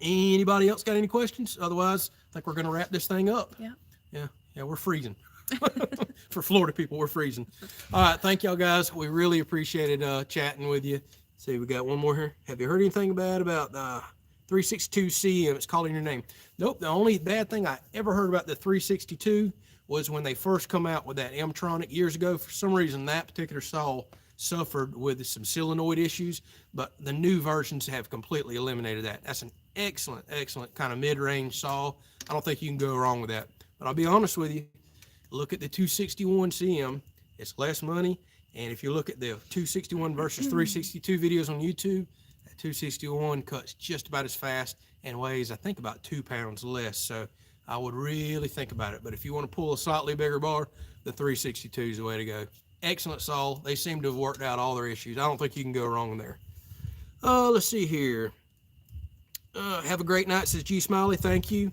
Anybody else got any questions? Otherwise, I think we're going to wrap this thing up. Yeah, we're freezing. For Florida people, we're freezing. All right. Thank y'all, guys. We really appreciated chatting with you. See, we got one more here. Have you heard anything bad about 362 CM? It's calling your name. Nope. The only bad thing I ever heard about the 362 was when they first come out with that M-tronic years ago. For some reason, that particular saw suffered with some solenoid issues, but the new versions have completely eliminated that. That's an excellent kind of mid-range saw. I don't think you can go wrong with that. But I'll be honest with you, look at the 261 CM. It's less money. And if you look at the 261 versus 362 videos on YouTube, that 261 cuts just about as fast and weighs, I think, about 2 pounds less. So I would really think about it. But if you want to pull a slightly bigger bar, the 362 is the way to go. Excellent saw. They seem to have worked out all their issues. I don't think you can go wrong there. Let's see here. Have a great night, says G Smiley. Thank you.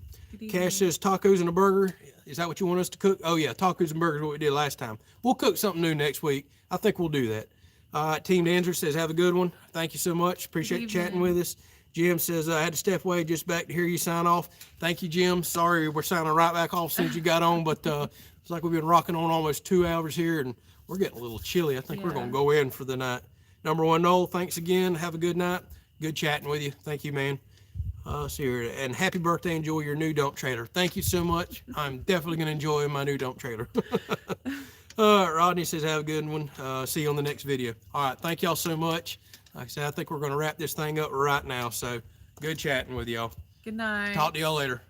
Cash says tacos and a burger. Is that what you want us to cook? Oh, yeah, tacos and burgers, what we did last time. We'll cook something new next week. I think we'll do that. Team Danzer says, have a good one. Thank you so much. Appreciate you chatting with us. Jim says, I had to step away just back to hear you sign off. Thank you, Jim. Sorry we're signing right back off since you got on, but it's like we've been rocking on almost 2 hours here, and we're getting a little chilly. I think we're going to go in for the night. Number one, Noel, thanks again. Have a good night. Good chatting with you. Thank you, man. See here. And happy birthday. Enjoy your new dump trailer. Thank you so much. I'm definitely going to enjoy my new dump trailer. Rodney says, have a good one. See you on the next video. All right. Thank y'all so much. Like I said, I think we're going to wrap this thing up right now. So good chatting with y'all. Good night. Talk to y'all later.